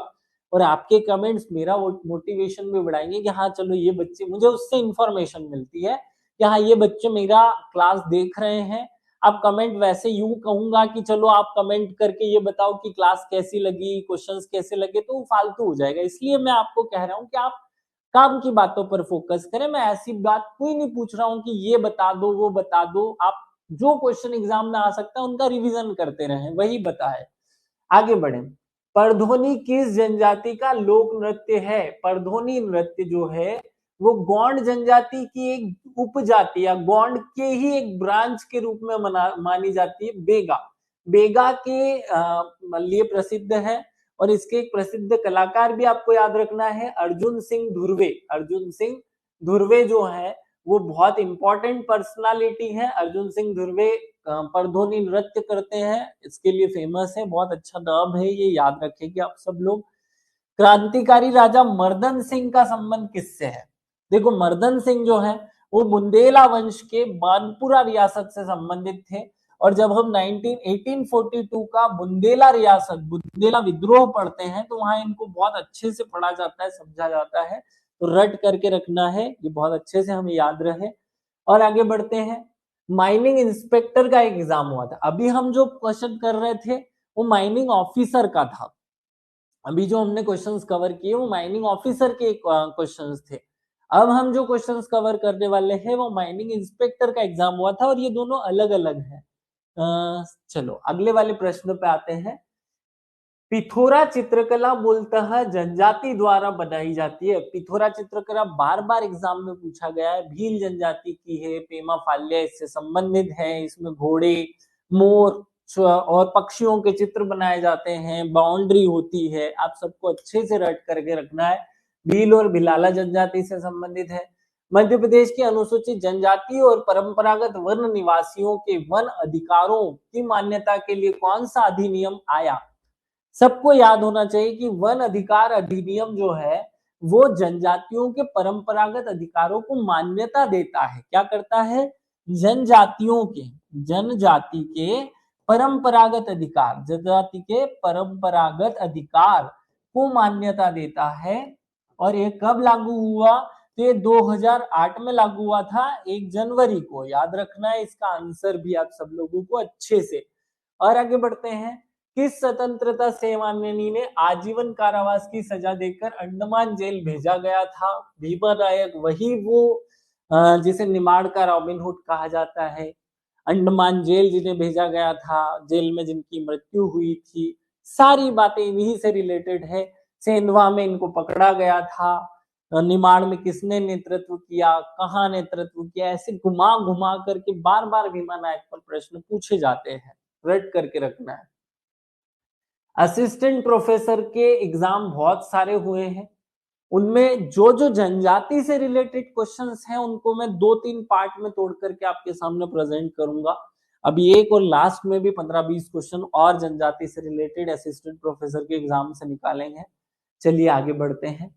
Speaker 1: और आपके कमेंट्स मेरा मोटिवेशन भी बढ़ाएंगे कि हाँ चलो ये बच्चे, मुझे उससे इंफॉर्मेशन मिलती है कि हाँ ये बच्चे मेरा क्लास देख रहे हैं। आप कमेंट वैसे यूं कहूंगा कि चलो आप कमेंट करके ये बताओ कि क्लास कैसी लगी, क्वेश्चंस कैसे लगे, तो फालतू हो जाएगा। इसलिए मैं आपको कह रहा हूं कि आप काम की बातों पर फोकस करें। मैं ऐसी बात कोई नहीं पूछ रहा हूं कि ये बता दो वो बता दो। आप जो क्वेश्चन एग्जाम में आ सकता है उनका रिवीजन करते रहें, वही बताए। आगे बढ़े। परधोनी किस जनजाति का लोक नृत्य है? परधोनी नृत्य जो है वो गोंड जनजाति की एक उपजाति या गोंड के ही एक ब्रांच के रूप में मानी जाती है। बेगा, बेगा के लिए प्रसिद्ध है। और इसके एक प्रसिद्ध कलाकार भी आपको याद रखना है, अर्जुन सिंह धुर्वे। अर्जुन सिंह धुर्वे जो है वो बहुत इंपॉर्टेंट पर्सनालिटी है। अर्जुन सिंह धुर्वे परधोनी नृत्य करते हैं, इसके लिए फेमस है, बहुत अच्छा नाम है, ये याद रखेंगे आप सब लोग। क्रांतिकारी राजा मर्दन सिंह का संबंध किससे है? देखो, मर्दन सिंह जो है वो बुंदेला वंश के बानपुरा रियासत से संबंधित थे। और जब हम 1842 का बुंदेला रियासत, बुंदेला विद्रोह पढ़ते हैं तो वहां इनको बहुत अच्छे से पढ़ा जाता है, समझा जाता है, तो रट करके रखना है, ये बहुत अच्छे से हमें याद रहे। और आगे बढ़ते हैं। माइनिंग इंस्पेक्टर का एक एग्जाम हुआ था, अभी हम जो क्वेश्चन कर रहे थे वो माइनिंग ऑफिसर का था। अभी जो हमने क्वेश्चंस कवर किए वो माइनिंग ऑफिसर के क्वेश्चंस थे। अब हम जो क्वेश्चंस कवर करने वाले हैं वो माइनिंग इंस्पेक्टर का एग्जाम हुआ था, और ये दोनों अलग अलग हैं। चलो अगले वाले प्रश्न पे आते हैं। पिथोरा चित्रकला मूलतः जनजाति द्वारा बनाई जाती है। पिथोरा चित्रकला बार बार एग्जाम में पूछा गया है, भील जनजाति की है, पेमा फाल्या इससे संबंधित है, इसमें घोड़े, मोर और पक्षियों के चित्र बनाए जाते हैं, बाउंड्री होती है, आप सबको अच्छे से रट करके रखना है। भील और भिलाला जनजाति से संबंधित है। मध्य प्रदेश की अनुसूचित जनजाति और परंपरागत वन निवासियों के वन अधिकारों की मान्यता के लिए कौन सा अधिनियम आया? सबको याद होना चाहिए कि वन अधिकार अधिनियम जो है वो जनजातियों के परंपरागत अधिकारों को मान्यता देता है। क्या करता है? जनजातियों के, जनजाति के परंपरागत अधिकार, जनजाति के परंपरागत अधिकार को मान्यता देता है। और ये कब लागू हुआ? तो ये 2008 में लागू हुआ था, 1 जनवरी को। याद रखना है इसका आंसर भी आप सब लोगों को अच्छे से। और आगे बढ़ते हैं। किस स्वतंत्रता सेनानी ने आजीवन कारावास की सजा देकर अंडमान जेल भेजा गया था? भीमा नायक, वही वो जिसे निमाड़ का रॉबिनहुड कहा जाता है। अंडमान जेल जिन्हें भेजा गया था, जेल में जिनकी मृत्यु हुई थी, सारी बातें इन्हीं से रिलेटेड है। सेंधवा में इनको पकड़ा गया था, निमाड़ में किसने नेतृत्व किया, कहाँ नेतृत्व किया, ऐसे घुमा घुमा करके बार बार भीमा नायक पर प्रश्न पूछे जाते हैं, रट करके रखना है। असिस्टेंट प्रोफेसर के एग्जाम बहुत सारे हुए हैं, उनमें जो जो जनजाति से रिलेटेड क्वेश्चंस हैं उनको मैं 2-3 पार्ट में तोड़ करके आपके सामने प्रेजेंट करूंगा। अभी एक और लास्ट में भी 15-20 क्वेश्चन और जनजाति से रिलेटेड असिस्टेंट प्रोफेसर के एग्जाम से निकालेंगे। चलिए आगे बढ़ते हैं।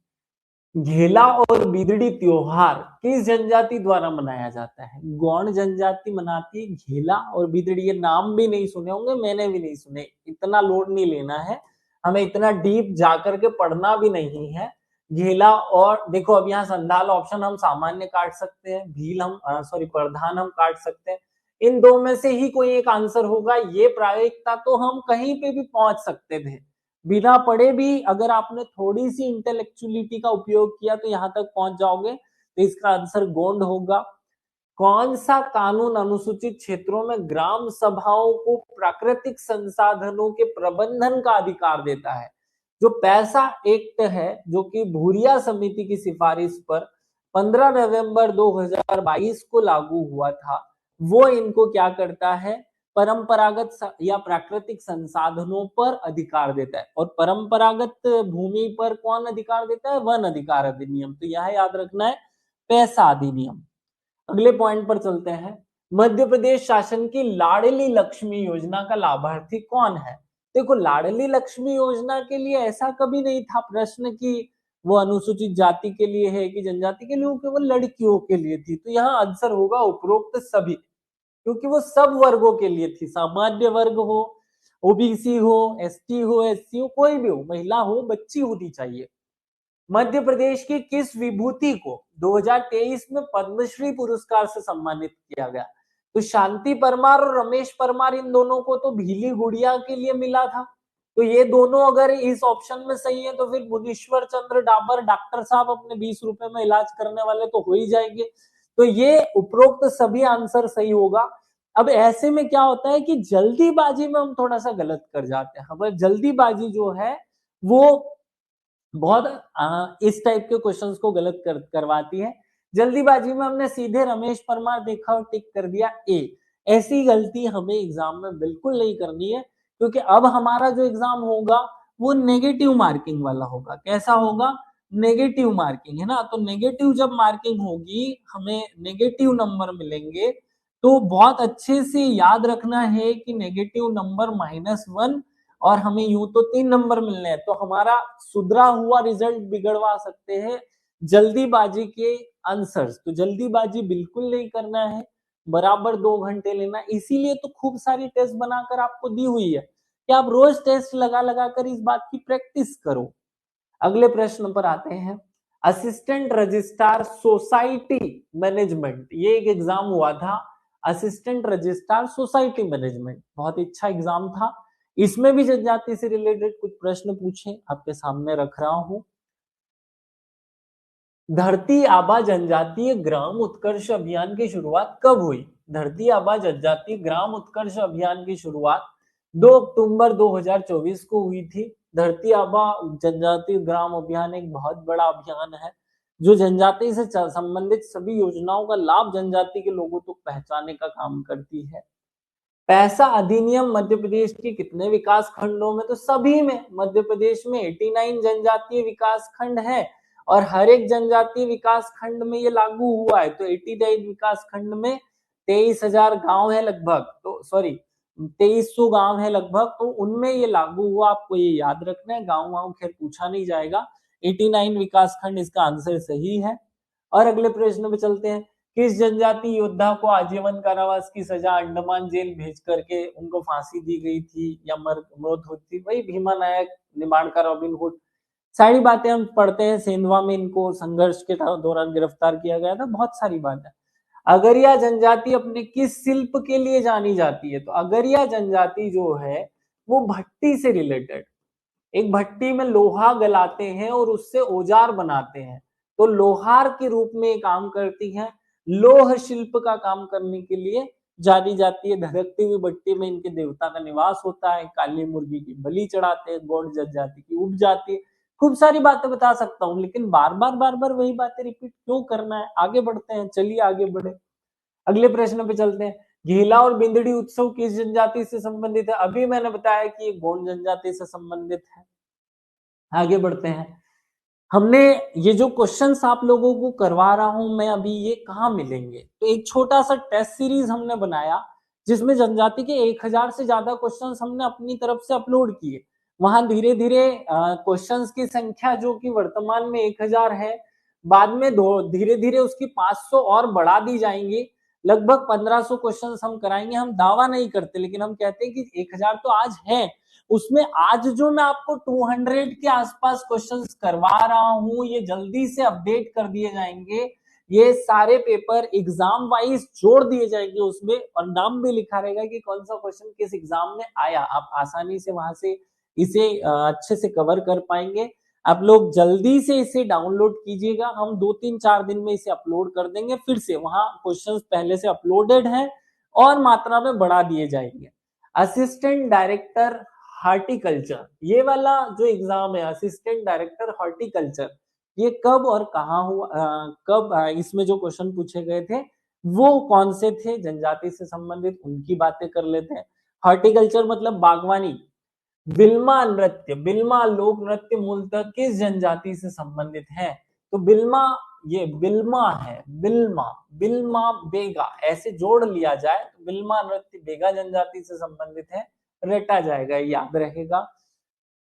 Speaker 1: घेला और बिदड़ी त्योहार किस जनजाति द्वारा मनाया जाता है? गौंड जनजाति मनाती है घेला और बिदड़ी। ये नाम भी नहीं सुने होंगे, मैंने भी नहीं सुने, इतना लोड नहीं लेना है, हमें इतना डीप जाकर के पढ़ना भी नहीं है। घेला और देखो, अब यहाँ संधाल ऑप्शन हम सामान्य काट सकते हैं, भील हम प्रधान हम काट सकते हैं। इन दो में से ही कोई एक आंसर होगा। ये प्रायोगिकता तो हम कहीं पे भी पहुंच सकते थे, बिना पढ़े भी अगर आपने थोड़ी सी इंटेलेक्चुअलिटी का उपयोग किया तो यहां तक पहुंच जाओगे। तो इसका आंसर गोंड होगा। कौन सा कानून अनुसूचित क्षेत्रों में ग्राम सभाओं को प्राकृतिक संसाधनों के प्रबंधन का अधिकार देता है? जो पैसा एक्ट है, जो कि भूरिया समिति की सिफारिश पर 15 नवंबर 2022 को लागू हुआ था, वो इनको क्या करता है? परंपरागत या प्राकृतिक संसाधनों पर अधिकार देता है। और परंपरागत भूमि पर कौन अधिकार देता है? वन अधिकार अधिनियम। तो यह याद रखना है, पैसा अधिनियम। अगले पॉइंट पर चलते हैं। मध्य प्रदेश शासन की लाडली लक्ष्मी योजना का लाभार्थी कौन है? देखो, लाडली लक्ष्मी योजना के लिए ऐसा कभी नहीं था प्रश्न कि वो अनुसूचित जाति के लिए है कि जनजाति के लिए, वो केवल लड़कियों के लिए थी। तो यहाँ आंसर होगा उपरोक्त सभी, क्योंकि वो सब वर्गों के लिए थी, सामान्य वर्ग हो, ओबीसी हो, एसटी हो, एससी हो, कोई भी हो, महिला हो, बच्ची होनी चाहिए। मध्य प्रदेश की किस विभूति को 2023 में पद्मश्री पुरस्कार से सम्मानित किया गया? तो शांति परमार और रमेश परमार, इन दोनों को तो भीली गुड़िया के लिए मिला था। तो ये दोनों अगर इस ऑप्शन में सही है तो फिर मुनीश्वर चंद्र डाबर डॉक्टर साहब अपने 20 रुपए में इलाज करने वाले तो हो ही जाएंगे। तो ये उपरोक्त सभी आंसर सही होगा। अब ऐसे में क्या होता है कि जल्दीबाजी में हम थोड़ा सा गलत कर जाते हैं। हमें जल्दीबाजी जो है वो बहुत इस टाइप के क्वेश्चंस को गलत करवाती है। जल्दीबाजी में हमने सीधे रमेश परमार देखा और टिक कर दिया ए। ऐसी गलती हमें एग्जाम में बिल्कुल नहीं करनी है, क्योंकि अब हमारा जो एग्जाम होगा वो नेगेटिव मार्किंग वाला होगा। कैसा होगा? नेगेटिव मार्किंग, है ना। तो नेगेटिव जब मार्किंग होगी, हमें नेगेटिव नंबर मिलेंगे, तो बहुत अच्छे से याद रखना है कि नेगेटिव नंबर -1, और हमें यूं तो 3 नंबर मिलने हैं, तो हमारा सुधरा हुआ रिजल्ट बिगड़वा सकते हैं जल्दीबाजी के आंसर्स। तो जल्दीबाजी बिल्कुल नहीं करना है, बराबर 2 घंटे लेना। इसीलिए तो खूब सारी टेस्ट बनाकर आपको दी हुई है कि आप रोज टेस्ट लगा लगा कर इस बात की प्रैक्टिस करो। अगले प्रश्न पर आते हैं। असिस्टेंट रजिस्ट्रार सोसाइटी मैनेजमेंट, ये एक एग्जाम हुआ था। असिस्टेंट रजिस्ट्रार सोसाइटी मैनेजमेंट बहुत अच्छा एग्जाम था। इसमें भी जनजाति से रिलेटेड कुछ प्रश्न पूछे, आपके सामने रख रहा हूं। धरती आबा जनजातीय ग्राम उत्कर्ष अभियान की शुरुआत कब हुई? धरती आबा जनजातीय ग्राम उत्कर्ष अभियान की शुरुआत 2 अक्टूबर 2024 को हुई थी। धरती आबा जनजातीय ग्राम अभियान एक बहुत बड़ा अभियान है जो जनजाति से संबंधित सभी योजनाओं का लाभ जनजाति के लोगों तक पहुंचाने का काम करती है। पैसा अधिनियम मध्य प्रदेश के कितने विकास खंडों में? तो सभी में। मध्य प्रदेश में 89 जनजातीय विकास खंड है और हर एक जनजातीय विकास खंड में ये लागू हुआ है। तो 89 विकास खंड में 23,000 गांव है लगभग, तो सॉरी 2300 गांव है लगभग, तो उनमें ये लागू हुआ। आपको ये याद रखना है, गांव वाँव खैर पूछा नहीं जाएगा। 89 विकास खंड इसका आंसर सही है। और अगले प्रश्न पे चलते हैं। किस जनजाति योद्धा को आजीवन कारावास की सजा अंडमान जेल भेज करके उनको फांसी दी गई थी या मौत हुई थी? वही भीमा नायक, निमाड़का, रॉबिन हुड। सारी बातें हम पढ़ते हैं। सेंधवा में इनको संघर्ष के दौरान गिरफ्तार किया गया था। बहुत सारी बातें। अगरिया जनजाति अपने किस शिल्प के लिए जानी जाती है? तो अगरिया जनजाति जो है वो भट्टी से रिलेटेड, एक भट्टी में लोहा गलाते हैं और उससे औजार बनाते हैं, तो लोहार के रूप में काम करती है। लोह शिल्प का काम करने के लिए जानी जाती है। धधकती हुई भट्टी में इनके देवता का निवास होता है। काली मुर्गी की बलि चढ़ाते हैं। गौड़ जनजाति की उप जाति। खूब सारी बातें बता सकता हूँ, लेकिन बार बार वही बातें रिपीट क्यों करना है। आगे बढ़ते हैं, चलिए आगे बढ़े। अगले प्रश्न पे चलते हैं। घेला और बिंदड़ी उत्सव किस जनजाति से संबंधित है? अभी मैंने बताया कि ये गौड़ जनजाति से संबंधित है। आगे बढ़ते हैं। हमने ये जो क्वेश्चंस आप लोगों को करवा रहा हूं मैं अभी, ये कहाँ मिलेंगे? तो एक छोटा सा टेस्ट सीरीज हमने बनाया जिसमें जनजाति के 1000 से ज्यादा क्वेश्चंस हमने अपनी तरफ से अपलोड किए। वहां धीरे धीरे क्वेश्चंस की संख्या जो कि वर्तमान में 1000 है, बाद में धीरे धीरे उसकी 500 और बढ़ा दी जाएंगी। लगभग 1500 क्वेश्चंस हम कराएंगे। हम दावा नहीं करते, लेकिन हम कहते हैं कि 1000 तो आज है। उसमें आज जो मैं आपको 200 के आसपास क्वेश्चंस करवा रहा हूं, ये जल्दी से अपडेट कर दिए जाएंगे। ये सारे पेपर एग्जाम वाइज जोड़ दिए जाएंगे उसमें, और नाम भी लिखा रहेगा कि कौन सा क्वेश्चन किस एग्जाम में आया। आप आसानी से वहां से इसे अच्छे से कवर कर पाएंगे। आप लोग जल्दी से इसे डाउनलोड कीजिएगा। हम 2-3-4 दिन में इसे अपलोड कर देंगे। फिर से वहां क्वेश्चंस पहले से अपलोडेड हैं और मात्रा में बढ़ा दिए जाएंगे। असिस्टेंट डायरेक्टर हॉर्टिकल्चर, ये वाला जो एग्जाम है असिस्टेंट डायरेक्टर हॉर्टिकल्चर, ये कब और कहाँ हुआ? कब इसमें जो क्वेश्चन पूछे गए थे वो कौन से थे जनजाति से संबंधित, उनकी बातें कर लेते हैं। हॉर्टिकल्चर मतलब बागवानी। बिल्मा नृत्य, बिल्मा लोक नृत्य मूलतः किस जनजाति से संबंधित है? तो बिल्मा, ये बिल्मा है। बिल्मा, बिल्मा बेगा, ऐसे जोड़ लिया जाए तो बिल्मा नृत्य बेगा जनजाति से संबंधित है। रटा जाएगा, याद रहेगा।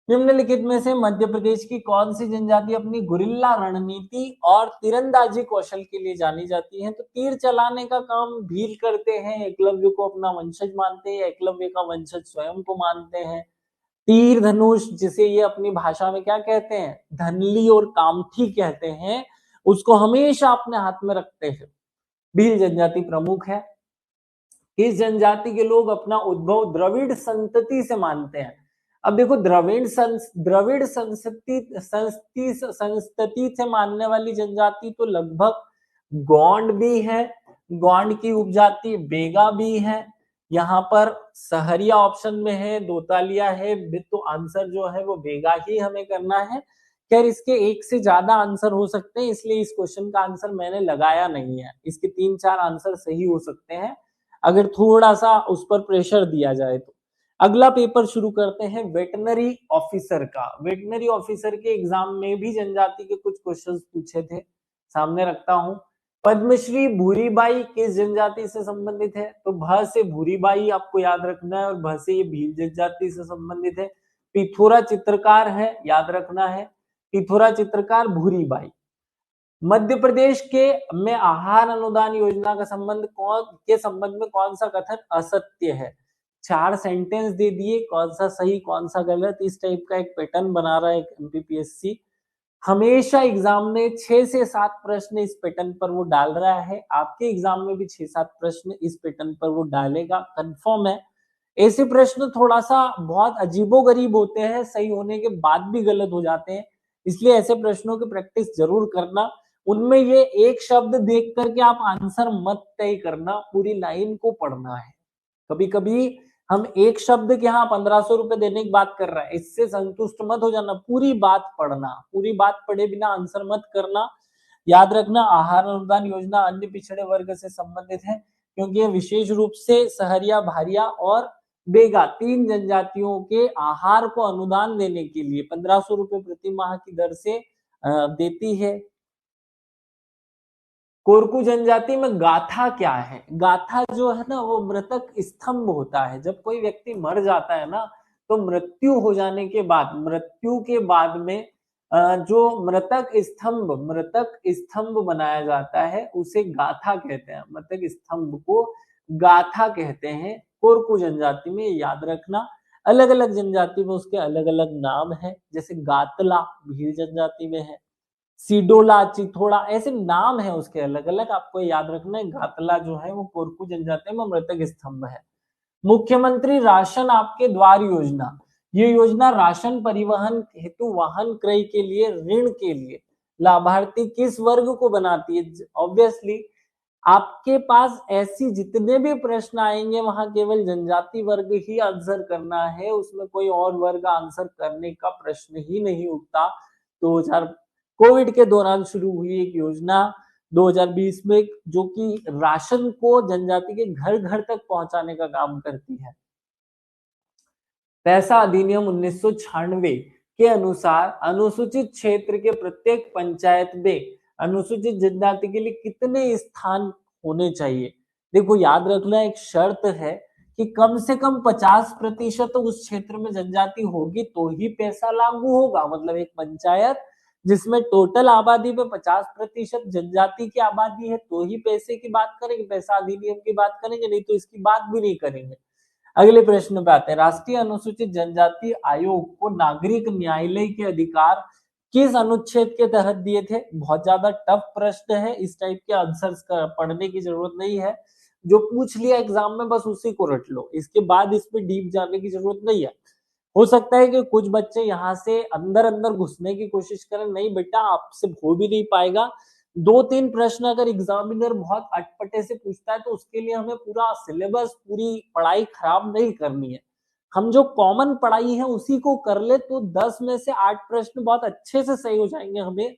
Speaker 1: निम्नलिखित में से मध्य प्रदेश की कौन सी जनजाति अपनी गुरिल्ला रणनीति और तीरंदाजी कौशल के लिए जानी जाती है? तो तीर चलाने का काम भील करते हैं, एकलव्य को अपना वंशज मानते हैं, एकलव्य का वंशज स्वयं को मानते हैं। तीर धनुष, जिसे ये अपनी भाषा में क्या कहते हैं, धनली और कामठी कहते हैं, उसको हमेशा अपने हाथ में रखते हैं। भील जनजाति प्रमुख है। किस जनजाति के लोग अपना उद्भव द्रविड़ संतति से मानते हैं? अब देखो, द्रविड़ संस्तति से मानने वाली जनजाति तो लगभग गोंड भी है, गोंड की उपजाति बेगा भी है। यहाँ पर सहरिया ऑप्शन में है, दोतालिया है, तो आंसर जो है वो बेगा ही हमें करना है। खैर इसके एक से ज्यादा आंसर हो सकते हैं, इसलिए इस क्वेश्चन का आंसर मैंने लगाया नहीं है। इसके 3-4 आंसर सही हो सकते हैं। अगर थोड़ा सा उस पर प्रेशर दिया जाए तो। अगला पेपर शुरू करते हैं वेटनरी ऑफिसर का। वेटनरी ऑफिसर के एग्जाम में भी जनजाति के कुछ क्वेश्चंस पूछे थे, सामने रखता हूं। पद्मश्री भूरीबाई किस जनजाति से संबंधित है? तो भ से भूरीबाई आपको याद रखना है और भ से ये भील जनजाति से संबंधित है। पिथौरा चित्रकार है, याद रखना है, पिथौरा चित्रकार भूरीबाई। मध्य प्रदेश के में आहार अनुदान योजना का संबंध में कौन सा कथन असत्य है? 4 सेंटेंस दे दिए, कौन सा सही कौन सा गलत, इस टाइप का एक पैटर्न बना रहा है एमपीपीएससी। हमेशा एग्जाम में 6 से 7 प्रश्न इस पैटर्न पर वो डाल रहा है। आपके एग्जाम में भी 6-7 प्रश्न इस पैटर्न पर वो डालेगा, कंफर्म है। ऐसे प्रश्न थोड़ा सा बहुत अजीबोगरीब होते हैं, सही होने के बाद भी गलत हो जाते हैं, इसलिए ऐसे प्रश्नों की प्रैक्टिस जरूर करना। उनमें ये एक शब्द देख करके आप आंसर मत तय करना, पूरी लाइन को पढ़ना है। कभी कभी हम एक शब्द के यहाँ 1500 रुपए देने की बात कर रहे हैं, इससे संतुष्ट मत हो जाना, पूरी बात पढ़ना, पूरी बात पढ़े बिना आंसर मत करना। याद रखना, आहार अनुदान योजना अन्य पिछड़े वर्ग से संबंधित है, क्योंकि ये विशेष रूप से सहरिया, भारिया और बेगा 3 जनजातियों के आहार को अनुदान देने के लिए 1500 रुपए प्रति माह की दर से देती है। कोरकू जनजाति में गाथा क्या है? गाथा जो है ना, वो मृतक स्तंभ होता है। जब कोई व्यक्ति मर जाता है ना, तो मृत्यु हो जाने के बाद, मृत्यु के बाद में जो मृतक स्तंभ बनाया जाता है, उसे गाथा कहते हैं। मृतक स्तंभ को गाथा कहते हैं कोरकू जनजाति में, याद रखना। अलग अलग जनजाति में उसके अलग अलग नाम है, जैसे गातला भील जनजाति में है, सिडोला, चिथोड़ा, ऐसे नाम है उसके अलग अलग, आपको याद रखना है। गातला जो है वो कोरकू जनजाति में मृतक स्तंभ है। मुख्यमंत्री राशन आपके द्वार योजना, ये योजना राशन परिवहन हेतु वाहन क्रय के लिए, ऋण के लिए लाभार्थी किस वर्ग को बनाती है? ऑब्वियसली आपके पास ऐसी जितने भी प्रश्न आएंगे वहां केवल जनजाति वर्ग ही आंसर करना है, उसमें कोई और वर्ग आंसर करने का प्रश्न ही नहीं उठता। 2000 कोविड के दौरान शुरू हुई एक योजना 2020 में, जो कि राशन को जनजाति के घर घर तक पहुंचाने का काम करती है। पैसा अधिनियम 1996 के अनुसार अनुसूचित क्षेत्र के प्रत्येक पंचायत में अनुसूचित जनजाति के लिए कितने स्थान होने चाहिए? देखो, याद रखना, एक शर्त है कि कम से कम 50% उस क्षेत्र में जनजाति होगी तो ही पैसा लागू होगा। मतलब एक पंचायत जिसमें टोटल आबादी में 50% जनजाति की आबादी है तो ही पैसे की बात करेंगे, पैसा अधिनियम की बात करेंगे, नहीं तो इसकी बात भी नहीं करेंगे। अगले प्रश्न पे आते हैं। राष्ट्रीय अनुसूचित जनजाति आयोग को नागरिक न्यायालय के अधिकार किस अनुच्छेद के तहत दिए थे? बहुत ज्यादा टफ प्रश्न है, इस टाइप के आंसर्स पढ़ने की जरूरत नहीं है। जो पूछ लिया एग्जाम में बस उसी को रट लो, इसके बाद इस पे डीप जाने की जरूरत नहीं है। हो सकता है कि कुछ बच्चे यहाँ से अंदर अंदर घुसने की कोशिश करें, नहीं बेटा आपसे हो भी नहीं पाएगा। 2-3 प्रश्न अगर एग्जामिनर बहुत अटपटे से पूछता है तो उसके लिए हमें पूरा सिलेबस, पूरी पढ़ाई खराब नहीं करनी है। हम जो कॉमन पढ़ाई है उसी को कर ले तो 10 में से 8 प्रश्न बहुत अच्छे से सही हो जाएंगे हमें।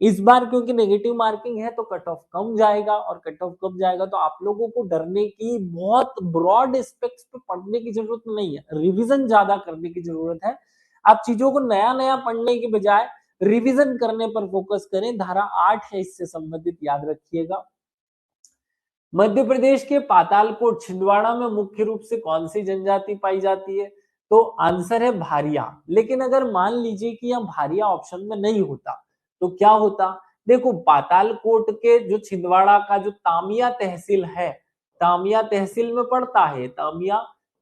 Speaker 1: इस बार क्योंकि नेगेटिव मार्किंग है तो कट ऑफ कम जाएगा, और कट ऑफ कम जाएगा तो आप लोगों को डरने की, बहुत ब्रॉड एस्पेक्ट्स पे पढ़ने की जरूरत नहीं है, रिवीजन ज्यादा करने की जरूरत है। आप चीजों को नया नया पढ़ने के बजाय रिवीजन करने पर फोकस करें। धारा 8 है इससे संबंधित, याद रखिएगा। मध्य प्रदेश के पातालकोट छिंदवाड़ा में मुख्य रूप से कौन सी जनजाति पाई जाती है? तो आंसर है भारिया। लेकिन अगर मान लीजिए कि यह भारिया ऑप्शन में नहीं होता तो क्या होता? देखो, पातालकोट के जो छिंदवाड़ा का जो तामिया तहसील है, तामिया तहसील में पड़ता है, तामिया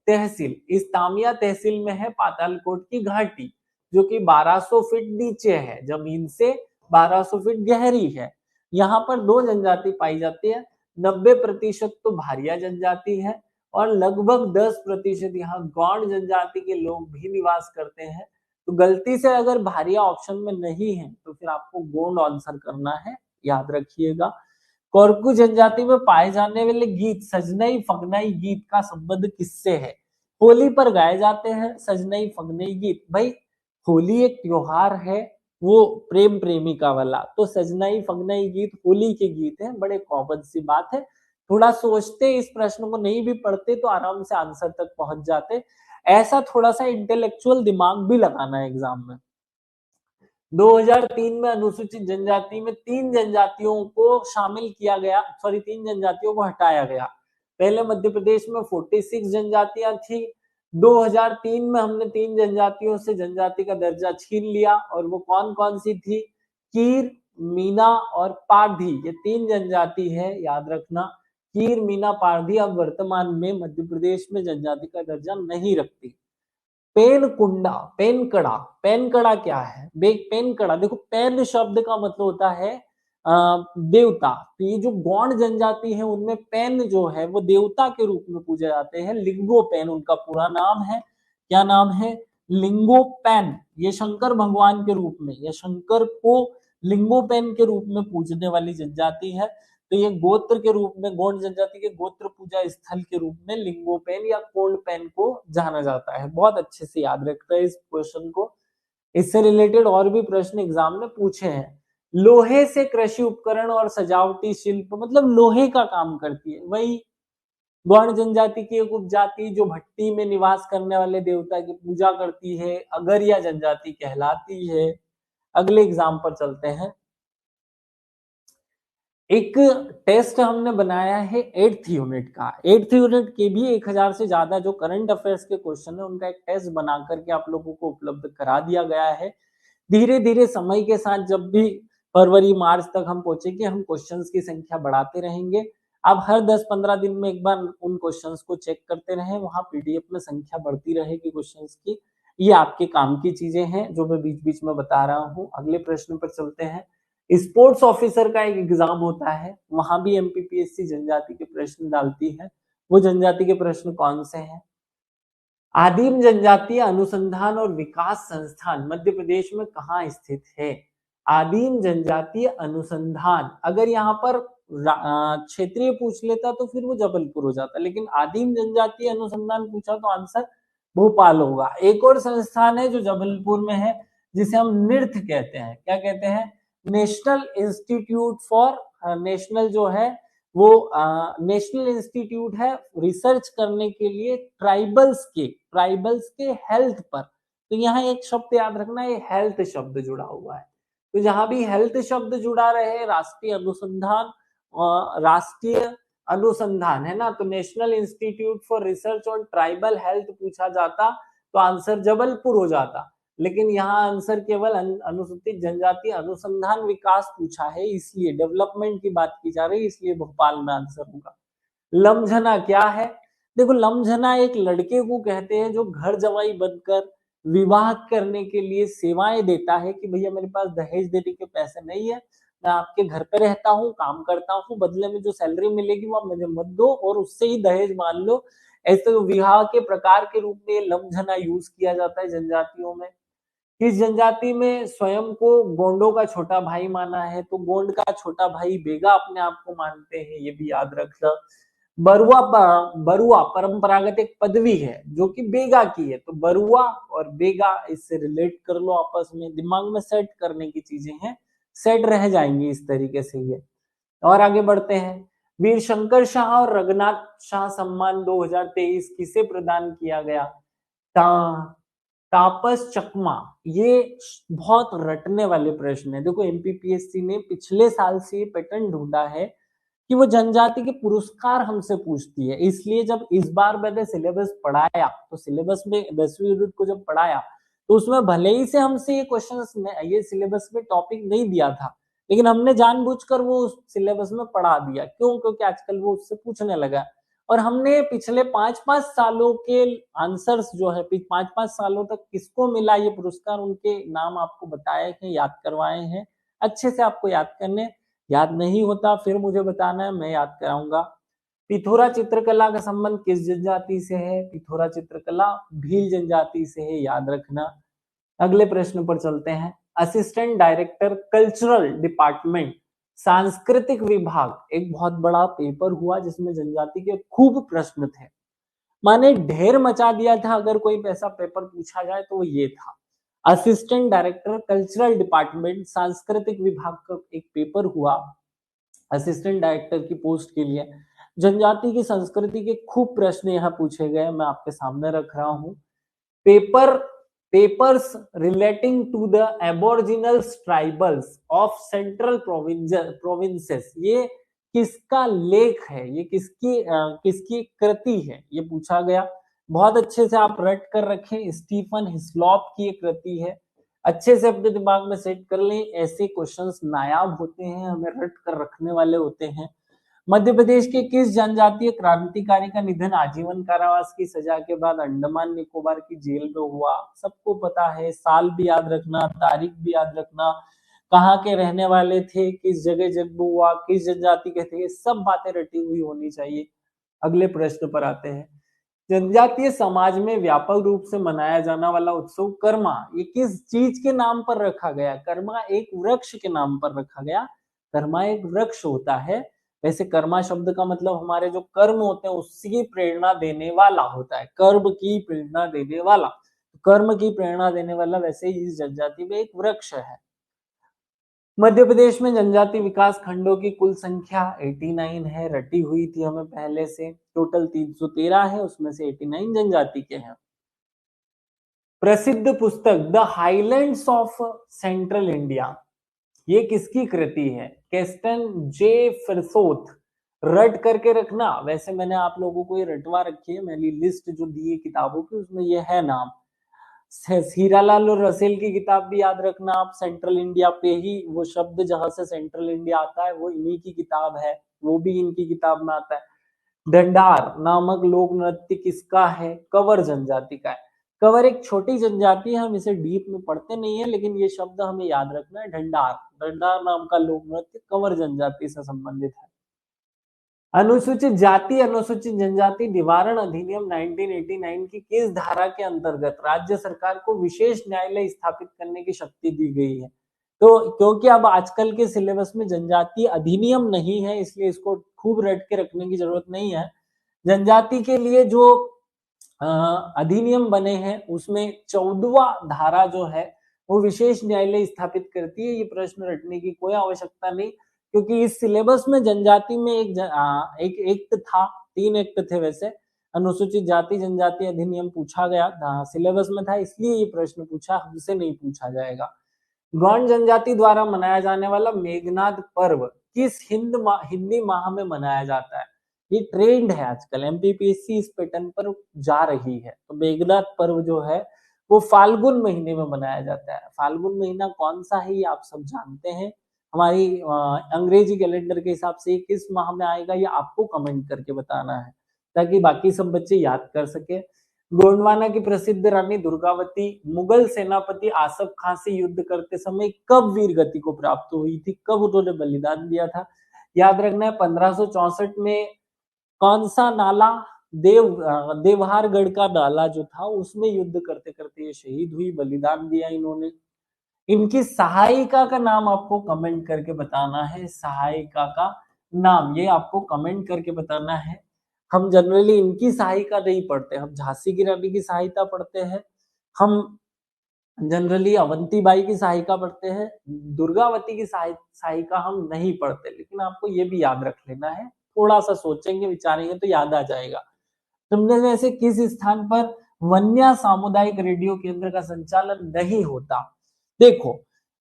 Speaker 1: तहसील, इस तामिया तहसील में है पातालकोट की घाटी, जो कि 1200 फीट नीचे है, जमीन से 1200 फीट गहरी है। यहाँ पर 2 जनजाति पाई जाती है, 90% तो भारिया जनजाति है और लगभग 10% यहाँ गौंड जनजाति के लोग भी निवास करते हैं। तो गलती से अगर भारिया ऑप्शन में नहीं है तो फिर आपको गोंड आंसर करना है, याद रखिएगा। कोरकू जनजाति में पाए जाने वाले गीत सजनई फगनई गीत का संबंध किससे है? होली पर गाए जाते हैं सजनई फगनई गीत। भाई, होली एक त्योहार है, वो प्रेम प्रेमिका वाला, तो सजनई फगनई गीत होली के गीत हैं, बड़े कॉमन सी बात है। थोड़ा सोचते, इस प्रश्न को नहीं भी पढ़ते तो आराम से आंसर तक पहुंच जाते। ऐसा थोड़ा सा इंटेलेक्चुअल दिमाग भी लगाना है एग्जाम में। 2003 में अनुसूचित जनजाति में 3 जनजातियों को शामिल किया गया, सॉरी 3 जनजातियों को हटाया गया। पहले मध्य प्रदेश में 46 जनजातियां थी। 2003 में हमने 3 जनजातियों से जनजाति का दर्जा छीन लिया, और वो कौन कौन सी थी? कीर, मीना और पारधी, ये 3 जनजाति है, याद रखना। कीर, मीना, पारधी अब वर्तमान में मध्य प्रदेश में जनजाति का दर्जा नहीं रखती। पेनकुंडा, पेनकड़ा, पेनकड़ा क्या है? पेनकड़ा, देखो पेन शब्द का मतलब होता है देवता। तो ये जो गौंड जनजाति है उनमें पेन जो है वो देवता के रूप में पूजे जाते हैं। लिंगोपेन उनका पूरा नाम है। क्या नाम है? लिंगोपेन। ये शंकर भगवान के रूप में, या शंकर को लिंगोपेन के रूप में पूजने वाली जनजाति है। तो ये गोत्र के रूप में, गौंड जनजाति के गोत्र पूजा स्थल के रूप में लिंगोपेन या कोल्डपेन को जाना जाता है। बहुत अच्छे से याद रखते हैं इस क्वेश्चन को। इससे रिलेटेड और भी प्रश्न एग्जाम में पूछे हैं। लोहे से कृषि उपकरण और सजावटी शिल्प, मतलब लोहे का काम करती है। वही गौंड जनजाति की एक उपजाति जो भट्टी में निवास करने वाले देवता की पूजा करती है, अगरिया जनजाति कहलाती है। अगले एग्जाम पर चलते हैं। एक टेस्ट हमने बनाया है 8th यूनिट का। 8th यूनिट के भी 1000 से ज्यादा जो करंट अफेयर्स के क्वेश्चन है उनका एक टेस्ट बना करके आप लोगों को उपलब्ध करा दिया गया है। धीरे धीरे समय के साथ जब भी फरवरी मार्च तक हम पहुंचेंगे, हम क्वेश्चंस की संख्या बढ़ाते रहेंगे। आप हर 10-15 दिन में एक बार उन क्वेश्चंस को चेक करते रहें, वहां पीडीएफ में संख्या बढ़ती रहेगी क्वेश्चंस की। ये आपके काम की चीजें हैं जो मैं बीच बीच में बता रहा हूँ। अगले प्रश्न पर चलते हैं। स्पोर्ट्स ऑफिसर का एक एग्जाम होता है, वहां भी एमपीपीएससी जनजाति के प्रश्न डालती है। वो जनजाति के प्रश्न कौन से हैं? आदिम जनजातीय अनुसंधान और विकास संस्थान मध्य प्रदेश में कहाँ स्थित है? आदिम जनजातीय अनुसंधान, अगर यहाँ पर क्षेत्रीय पूछ लेता तो फिर वो जबलपुर हो जाता, लेकिन आदिम जनजातीय अनुसंधान पूछा तो आंसर भोपाल होगा। एक और संस्थान है जो जबलपुर में है, जिसे हम निर्थ कहते हैं। क्या कहते हैं? नेशनल इंस्टीट्यूट फॉर, नेशनल जो है वो नेशनल इंस्टीट्यूट है रिसर्च करने के लिए ट्राइबल्स के हेल्थ पर। तो यहाँ एक शब्द याद रखना, ये हेल्थ शब्द जुड़ा हुआ है। तो जहां भी हेल्थ शब्द जुड़ा रहे, राष्ट्रीय अनुसंधान, राष्ट्रीय अनुसंधान है ना, तो national institute for research on tribal health पूछा जाता तो आंसर जबलपुर हो जाता। लेकिन यहाँ आंसर केवल अनुसूचित जनजाति अनुसंधान विकास पूछा है, इसलिए डेवलपमेंट की बात की जा रही है, इसलिए भोपाल में आंसर होगा। लमझना क्या है? देखो लमझना एक लड़के को कहते हैं जो घर जवाई बनकर विवाह करने के लिए सेवाएं देता है कि भैया मेरे पास दहेज देने के पैसे नहीं है, मैं आपके घर पे रहता हूँ, काम करता हूँ, बदले में जो सैलरी मिलेगी वो आप मुझे मत दो और उससे ही दहेज मान लो। ऐसे तो विवाह के प्रकार के रूप में लमझना यूज किया जाता है जनजातियों में। इस जनजाति में स्वयं को गोंडों का छोटा भाई माना है, तो गोंड का छोटा भाई बेगा अपने आप को मानते हैं, ये भी याद रखना। बरुआ परंपरागत एक पदवी है जो कि बेगा की है, तो बरुआ और बेगा इससे रिलेट कर लो आपस में, दिमाग में सेट करने की चीजें हैं, सेट रह जाएंगी इस तरीके से ये। और आगे बढ़ते हैं। वीर शंकर शाह और रघुनाथ शाह सम्मान 2023 किसे प्रदान किया गया? तापस चकमा। ये बहुत रटने वाले प्रश्न है। देखो एमपीपीएससी ने पिछले साल से ये पैटर्न ढूंढा है कि वो जनजाति के पुरस्कार हमसे पूछती है, इसलिए जब इस बार मैंने सिलेबस पढ़ाया तो सिलेबस में 10वीं यूनिट को जब पढ़ाया तो उसमें भले ही से हमसे ये क्वेश्चन, ये सिलेबस में टॉपिक नहीं दिया था, लेकिन हमने जानबूझकर वो उस सिलेबस में पढ़ा दिया। क्यों? क्योंकि आजकल वो उससे पूछने लगा। और हमने पिछले 5-5 सालों के आंसर्स जो है, 5-5 सालों तक किसको मिला ये पुरस्कार, उनके नाम आपको बताए हैं, याद करवाए हैं। अच्छे से आपको याद करने, याद नहीं होता फिर मुझे बताना है, मैं याद कराऊंगा। पिथौरा चित्रकला का संबंध किस जनजाति से है? पिथौरा चित्रकला भील जनजाति से है, याद रखना। अगले प्रश्न पर चलते हैं। असिस्टेंट डायरेक्टर कल्चरल डिपार्टमेंट सांस्कृतिक विभाग, एक बहुत बड़ा पेपर हुआ जिसमें जनजाति के खूब प्रश्न थे, माने ढेर मचा दिया था। अगर कोई ऐसा पेपर पूछा जाए तो वो ये था, असिस्टेंट डायरेक्टर कल्चरल डिपार्टमेंट सांस्कृतिक विभाग का एक पेपर हुआ असिस्टेंट डायरेक्टर की पोस्ट के लिए। जनजाति की संस्कृति के खूब प्रश्न यहाँ पूछे गए, मैं आपके सामने रख रहा हूँ। papers relating to the aboriginal tribals of central provinces, ये किसका लेख है, ये किसकी कृति है, ये पूछा गया। बहुत अच्छे से आप रट कर रखें, स्टीफन हिस्लॉप की एक कृति है, अच्छे से अपने दिमाग में सेट कर लें। ऐसे क्वेश्चंस नायाब होते हैं, हमें रट कर रखने वाले होते हैं। मध्य प्रदेश के किस जनजातीय क्रांतिकारी का निधन आजीवन कारावास की सजा के बाद अंडमान निकोबार की जेल में हुआ? सबको पता है, साल भी याद रखना, तारीख भी याद रखना, कहाँ के रहने वाले थे, किस जगह जन्म हुआ, किस जनजाति के थे, सब बातें रटी हुई होनी चाहिए। अगले प्रश्न पर आते हैं। जनजातीय समाज में व्यापक रूप से मनाया जाने वाला उत्सव कर्मा, ये किस चीज के नाम पर रखा गया? कर्मा एक वृक्ष के नाम पर रखा गया। कर्मा एक वृक्ष होता है। वैसे कर्मा शब्द का मतलब हमारे जो कर्म होते हैं उसकी प्रेरणा देने वाला होता है, कर्म की प्रेरणा देने वाला। कर्म की प्रेरणा देने वाला वैसे इस जनजाति में एक वृक्ष है। मध्य प्रदेश में जनजाति विकास खंडों की कुल संख्या 89 है, रटी हुई थी हमें पहले से। टोटल 313 है, उसमें से 89 जनजाति के हैं। प्रसिद्ध पुस्तक the highlands of central India, ये किसकी कृति है? कैस्टन जे फिरसोथ। रट करके रखना, वैसे मैंने आप लोगों को ये रटवा रखी है, मैंने लिस्ट जो दी है किताबों की उसमें ये है नाम। हीरालाल और रसेल की किताब भी याद रखना आप, सेंट्रल इंडिया पे ही, वो शब्द जहां से सेंट्रल इंडिया आता है वो इन्हीं की किताब है, वो भी इनकी किताब में आता है। ढंडार नामक लोक नृत्य किसका है? कंवर जनजाति का है। कंवर एक छोटी जनजाति है, हम इसे डीप में पढ़ते नहीं है, लेकिन ये शब्द हमें याद रखना है। ढंडार, ढंडार नाम का लोक नृत्य कंवर जनजाति से संबंधित है। अनुसूचित जाति अनुसूचित जनजाति निवारण अधिनियम 1989 की किस धारा के अंतर्गत राज्य सरकार को विशेष न्यायालय स्थापित करने की शक्ति दी गई है? तो क्योंकि अब आजकल के सिलेबस में जनजाति अधिनियम नहीं है, इसलिए इसको खूब रट के रखने की जरूरत नहीं है। जनजाति के लिए जो अधिनियम बने हैं उसमें 14वां धारा जो है वो विशेष न्यायालय स्थापित करती है। ये प्रश्न रटने की कोई आवश्यकता नहीं, क्योंकि इस सिलेबस में जनजाति में एक एक्ट था, 3 एक्ट थे वैसे। अनुसूचित जाति जनजाति अधिनियम पूछा गया था, सिलेबस में था, इसलिए ये प्रश्न पूछा, हमसे नहीं पूछा जाएगा। गौंड जनजाति द्वारा मनाया जाने वाला मेघनाद पर्व किस हिंदी माह में मनाया जाता है? ये ट्रेंड है आजकल, एमपीपीएससी इस पैटर्न पर जा रही है। तो मेघनाद पर्व जो है वो फाल्गुन महीने में मनाया जाता है। फाल्गुन महीना कौन सा है ये आप सब जानते हैं। हमारी अंग्रेजी कैलेंडर के हिसाब से किस माह में आएगा ये आपको कमेंट करके बताना है, ताकि बाकी सब बच्चे याद कर सके। गोंडवाना की प्रसिद्ध रानी दुर्गावती मुगल सेनापति आसफ खां से युद्ध करते समय कब वीर गति को प्राप्त हुई थी? कब उन्होंने बलिदान दिया था? याद रखना है 1564 में कौन सा नाला, देवहारगढ़ का नाला जो था उसमें युद्ध करते करते ये शहीद हुई, बलिदान दिया इन्होंने। इनकी सहायिका का नाम आपको कमेंट करके बताना है, सहायिका का नाम ये आपको कमेंट करके बताना है। हम जनरली इनकी सहायिका नहीं पढ़ते, हम झांसी की रानी की सहायता पढ़ते हैं, हम जनरली अवंतीबाई की सहायिका पढ़ते हैं, दुर्गावती की सहायिका हम नहीं पढ़ते। लेकिन आपको ये भी याद रख लेना है, थोड़ा सा सोचेंगे विचारेंगे तो याद आ जाएगा। तुमने में से किस स्थान पर वन्या सामुदायिक रेडियो केंद्र का संचालन नहीं होता? देखो,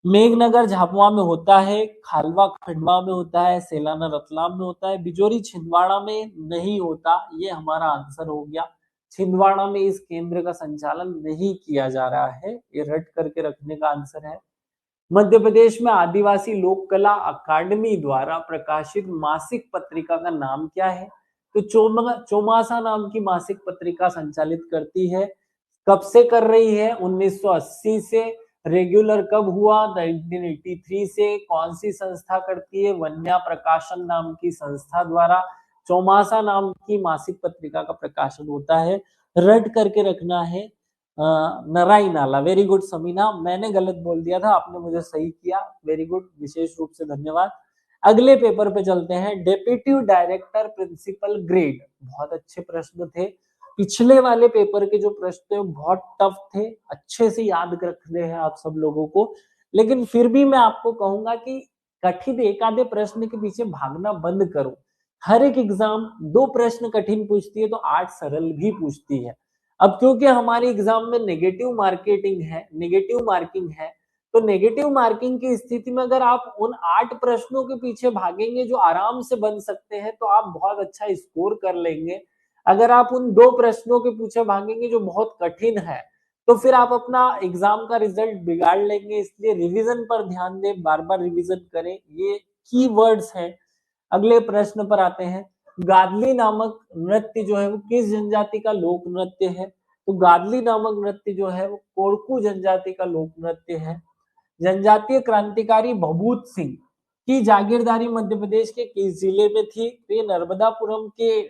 Speaker 1: मेघनगर झाबुआ में होता है, खालवा खंडवा में होता है, सेलाना रतलाम में होता है, बिजोरी छिंदवाड़ा में नहीं होता। ये हमारा आंसर हो गया। छिंदवाड़ा में इस केंद्र का संचालन नहीं किया जा रहा है, ये रट करके रखने का आंसर है। मध्य प्रदेश में आदिवासी लोक कला अकादमी द्वारा प्रकाशित मासिक पत्रिका का नाम क्या है? तो चौमासा नाम की मासिक पत्रिका संचालित करती है। कब से कर रही है? 1980 से। रेगुलर कब हुआ? 1983 से। कौन सी संस्था करती है? वन्या प्रकाशन नाम की संस्था द्वारा चौमासा नाम की मासिक पत्रिका का प्रकाशन होता है। रट करके रखना है नराई नाला। वेरी गुड समीना, मैंने गलत बोल दिया था, आपने मुझे सही किया, वेरी गुड, विशेष रूप से धन्यवाद। अगले पेपर पे चलते हैं। डेप्यूटी डायरेक्टर प्रिंसिपल ग्रेड, बहुत अच्छे प्रश्न थे। पिछले वाले पेपर के जो प्रश्न थे बहुत टफ थे, अच्छे से याद रखने हैं आप सब लोगों को। लेकिन फिर भी मैं आपको कहूंगा कि कठिन एक आधे प्रश्न के पीछे भागना बंद करो। हर एक एग्जाम 2 प्रश्न कठिन पूछती है तो 8 सरल भी पूछती है। अब क्योंकि हमारे एग्जाम में नेगेटिव मार्किंग है, तो नेगेटिव मार्किंग की स्थिति में अगर आप उन 8 प्रश्नों के पीछे भागेंगे जो आराम से बन सकते हैं, तो आप बहुत अच्छा स्कोर कर लेंगे। अगर आप उन 2 प्रश्नों के पीछे भागेंगे जो बहुत कठिन है, तो फिर आप अपना एग्जाम का रिजल्ट बिगाड़ लेंगे। इसलिए रिवीजन पर ध्यान दें, बार-बार रिवीजन करें। ये कीवर्ड्स हैं। अगले प्रश्न पर आते हैं। गादली नामक नृत्य जो है वो किस जनजाति का लोक नृत्य है? तो गादली नामक नृत्य जो है वो कोरकू जनजाति का लोक नृत्य है। जनजातीय क्रांतिकारी भभूत सिंह की जागीरदारी मध्य प्रदेश के किस जिले में थी? तो ये नर्मदापुरम के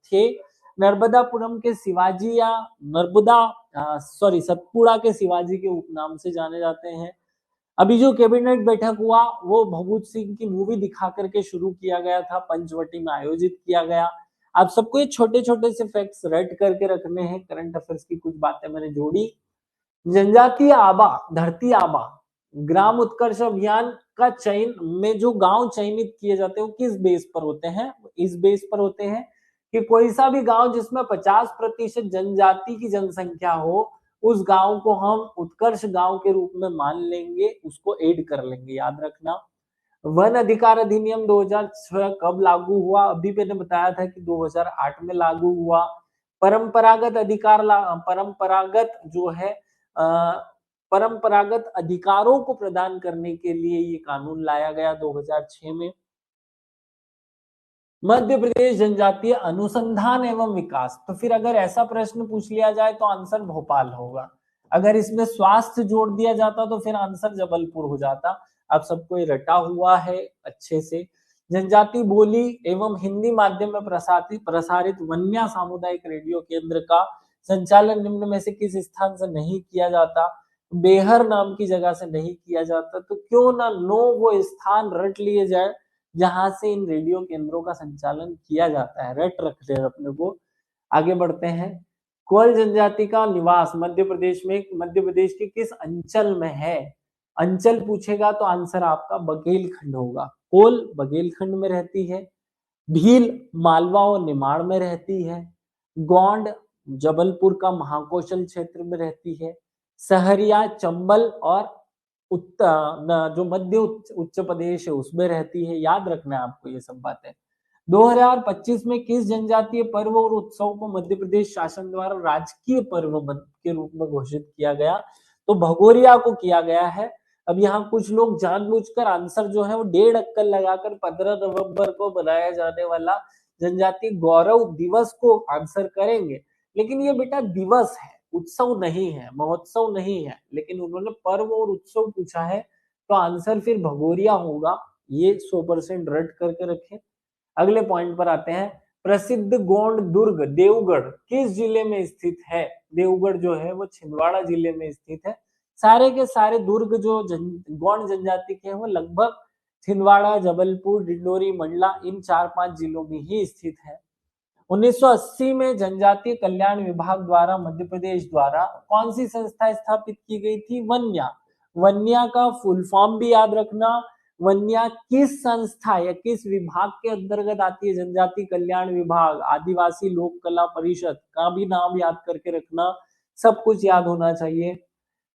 Speaker 1: थे। नर्मदापुरम के शिवाजी या सतपुड़ा के शिवाजी के उपनाम से जाने जाते हैं। अभी जो कैबिनेट बैठक हुआ वो भभूत सिंह की मूवी दिखा करके शुरू किया गया था, पंचवटी में आयोजित किया गया। आप सबको ये छोटे छोटे से फैक्ट्स रट करके रखने हैं। करंट अफेयर्स की कुछ बातें मैंने जोड़ी। जनजातीय आबा, धरती आबा ग्राम उत्कर्ष अभियान का चयन में जो गांव चयनित किए जाते हैं वो किस बेस पर होते हैं? इस बेस पर होते हैं कि कोई सा भी गांव जिसमें 50% जनजाति की जनसंख्या हो, उस गांव को हम उत्कर्ष गांव के रूप में मान लेंगे, उसको ऐड कर लेंगे। याद रखना। वन अधिकार अधिनियम 2006 कब लागू हुआ? अभी मैंने बताया था कि 2008 में लागू हुआ। परंपरागत जो है परंपरागत अधिकारों को प्रदान करने के लिए ये कानून लाया गया 2006 में। मध्य प्रदेश जनजातीय अनुसंधान एवं विकास, तो फिर अगर ऐसा प्रश्न पूछ लिया जाए तो आंसर भोपाल होगा। अगर इसमें स्वास्थ्य जोड़ दिया जाता तो फिर आंसर जबलपुर हो जाता। आप सबको ये रटा हुआ है अच्छे से। जनजाति बोली एवं हिंदी माध्यम में प्रसारित वन्या सामुदायिक रेडियो केंद्र का संचालन निम्न में से किस स्थान से नहीं किया जाता? बेहर नाम की जगह से नहीं किया जाता। तो क्यों ना वो स्थान रट लिए जाए जहां से इन रेडियो केंद्रों का संचालन किया जाता है। रट रखते हैं अपने को। आगे बढ़ते हैं। कोल जनजाति का निवास मध्य प्रदेश के किस अंचल में है? अंचल पूछेगा तो आंसर आपका बघेलखंड होगा। कोल बघेलखंड में रहती है। भील मालवा और निमाड़ में रहती है। गोंड जबलपुर का महाकौशल क्षेत्र में रहती है। सहरिया चंबल और जो मध्य उच्च प्रदेश है उसमें रहती है। याद रखना है आपको ये सब बातें। 2025 में किस जनजातीय पर्व और उत्सव को मध्य प्रदेश शासन द्वारा राजकीय पर्व के रूप में घोषित किया गया? तो भगोरिया को किया गया है। अब यहाँ कुछ लोग जानबूझकर आंसर जो है वो 1.5 अक्कल लगाकर 15 नवंबर को बनाया जाने वाला जनजातीय गौरव दिवस को आंसर करेंगे, लेकिन ये बेटा दिवस है, उत्सव नहीं है, महोत्सव नहीं है। लेकिन उन्होंने पर्व और उत्सव पूछा है तो आंसर फिर भगोरिया होगा। ये 100% रट करके रखें। अगले पॉइंट पर आते हैं। प्रसिद्ध गोंड दुर्ग देवगढ़ किस जिले में स्थित है? देवगढ़ जो है वो छिंदवाड़ा जिले में स्थित है। सारे के सारे दुर्ग जो गोंड जनजाति के हैं वो लगभग छिंदवाड़ा, जबलपुर, डिंडोरी, मंडला इन 4-5 जिलों में ही स्थित है। 1980 में जनजातीय कल्याण विभाग द्वारा मध्य प्रदेश द्वारा कौन सी संस्था स्थापित की गई थी? वन्या। वन्या का फुल फॉर्म भी याद रखना। वन्या किस संस्था या किस विभाग के अंतर्गत आती है? जनजाति कल्याण विभाग। आदिवासी लोक कला परिषद का भी नाम याद करके रखना। सब कुछ याद होना चाहिए।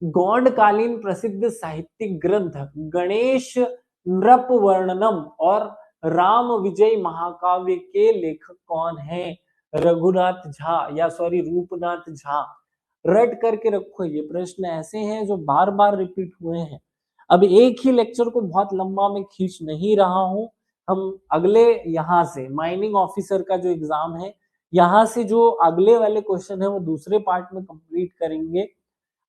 Speaker 1: गौड़ कालीन प्रसिद्ध साहित्यिक ग्रंथ गणेश नृप वर्णनम और राम विजय महाकाव्य के लेखक कौन है? रघुनाथ झा या रूपनाथ झा। रट करके रखो। ये प्रश्न ऐसे हैं जो बार बार रिपीट हुए हैं। अब एक ही लेक्चर को बहुत लंबा मैं खींच नहीं रहा हूं। हम अगले यहाँ से माइनिंग ऑफिसर का जो एग्जाम है यहाँ से जो अगले वाले क्वेश्चन है वो दूसरे पार्ट में कंप्लीट करेंगे।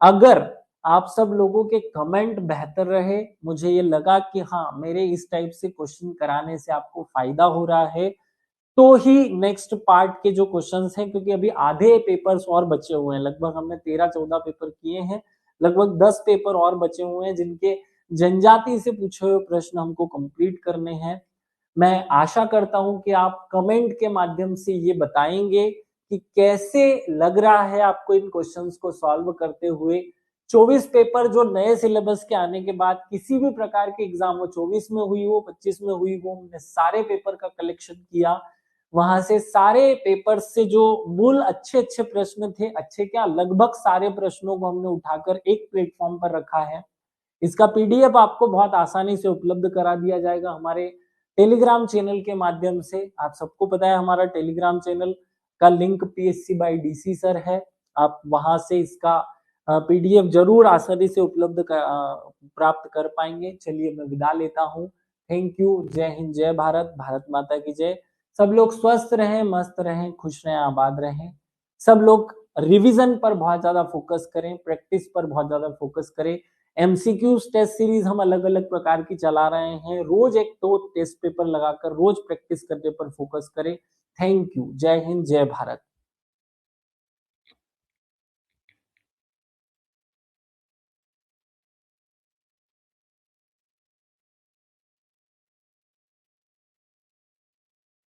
Speaker 1: अगर आप सब लोगों के कमेंट बेहतर रहे, मुझे ये लगा कि हाँ मेरे इस टाइप से क्वेश्चन कराने से आपको फायदा हो रहा है, तो ही नेक्स्ट पार्ट के जो क्वेश्चंस हैं, क्योंकि अभी आधे पेपर्स और बचे हुए हैं, लगभग हमने 13-14 पेपर किए हैं, लगभग 10 पेपर और बचे हुए हैं जिनके जनजाति से पूछे हुए प्रश्न हमको कंप्लीट करने हैं। मैं आशा करता हूं कि आप कमेंट के माध्यम से ये बताएंगे कि कैसे लग रहा है आपको इन क्वेश्चंस को सॉल्व करते हुए, 24 पेपर जो नए सिलेबस के आने के बाद किसी भी प्रकार के एग्जाम हो, 24 में हुई हो, 25 में हुई हो, हमने सारे पेपर का कलेक्शन किया। वहां से सारे पेपर से जो मूल अच्छे अच्छे प्रश्न थे, अच्छे क्या लगभग सारे प्रश्नों को हमने उठाकर एक प्लेटफॉर्म पर रखा है। इसका पीडीएफ आपको बहुत आसानी से उपलब्ध करा दिया जाएगा हमारे टेलीग्राम चैनल के माध्यम से। आप सबको पता है हमारा टेलीग्राम चैनल का link PSC by DC sir है। आप वहां से इसका पीडीएफ जरूर आसानी से उपलब्ध प्राप्त कर पाएंगे। चलिए मैं विदा लेता हूँ। Thank you. जय हिंद, जय भारत, भारत माता की जय। सब लोग स्वस्थ रहें, मस्त रहें, खुश रहें, आबाद रहें। सब लोग रिवीजन पर बहुत ज्यादा फोकस करें, प्रैक्टिस पर बहुत ज्यादा फोकस करें। एमसीक्यू टेस्ट सीरीज हम अलग अलग प्रकार की चला रहे हैं। रोज एक तो टेस्ट पेपर लगाकर रोज प्रैक्टिस करने पर फोकस करें। Thank you. जय हिंद, जय भारत।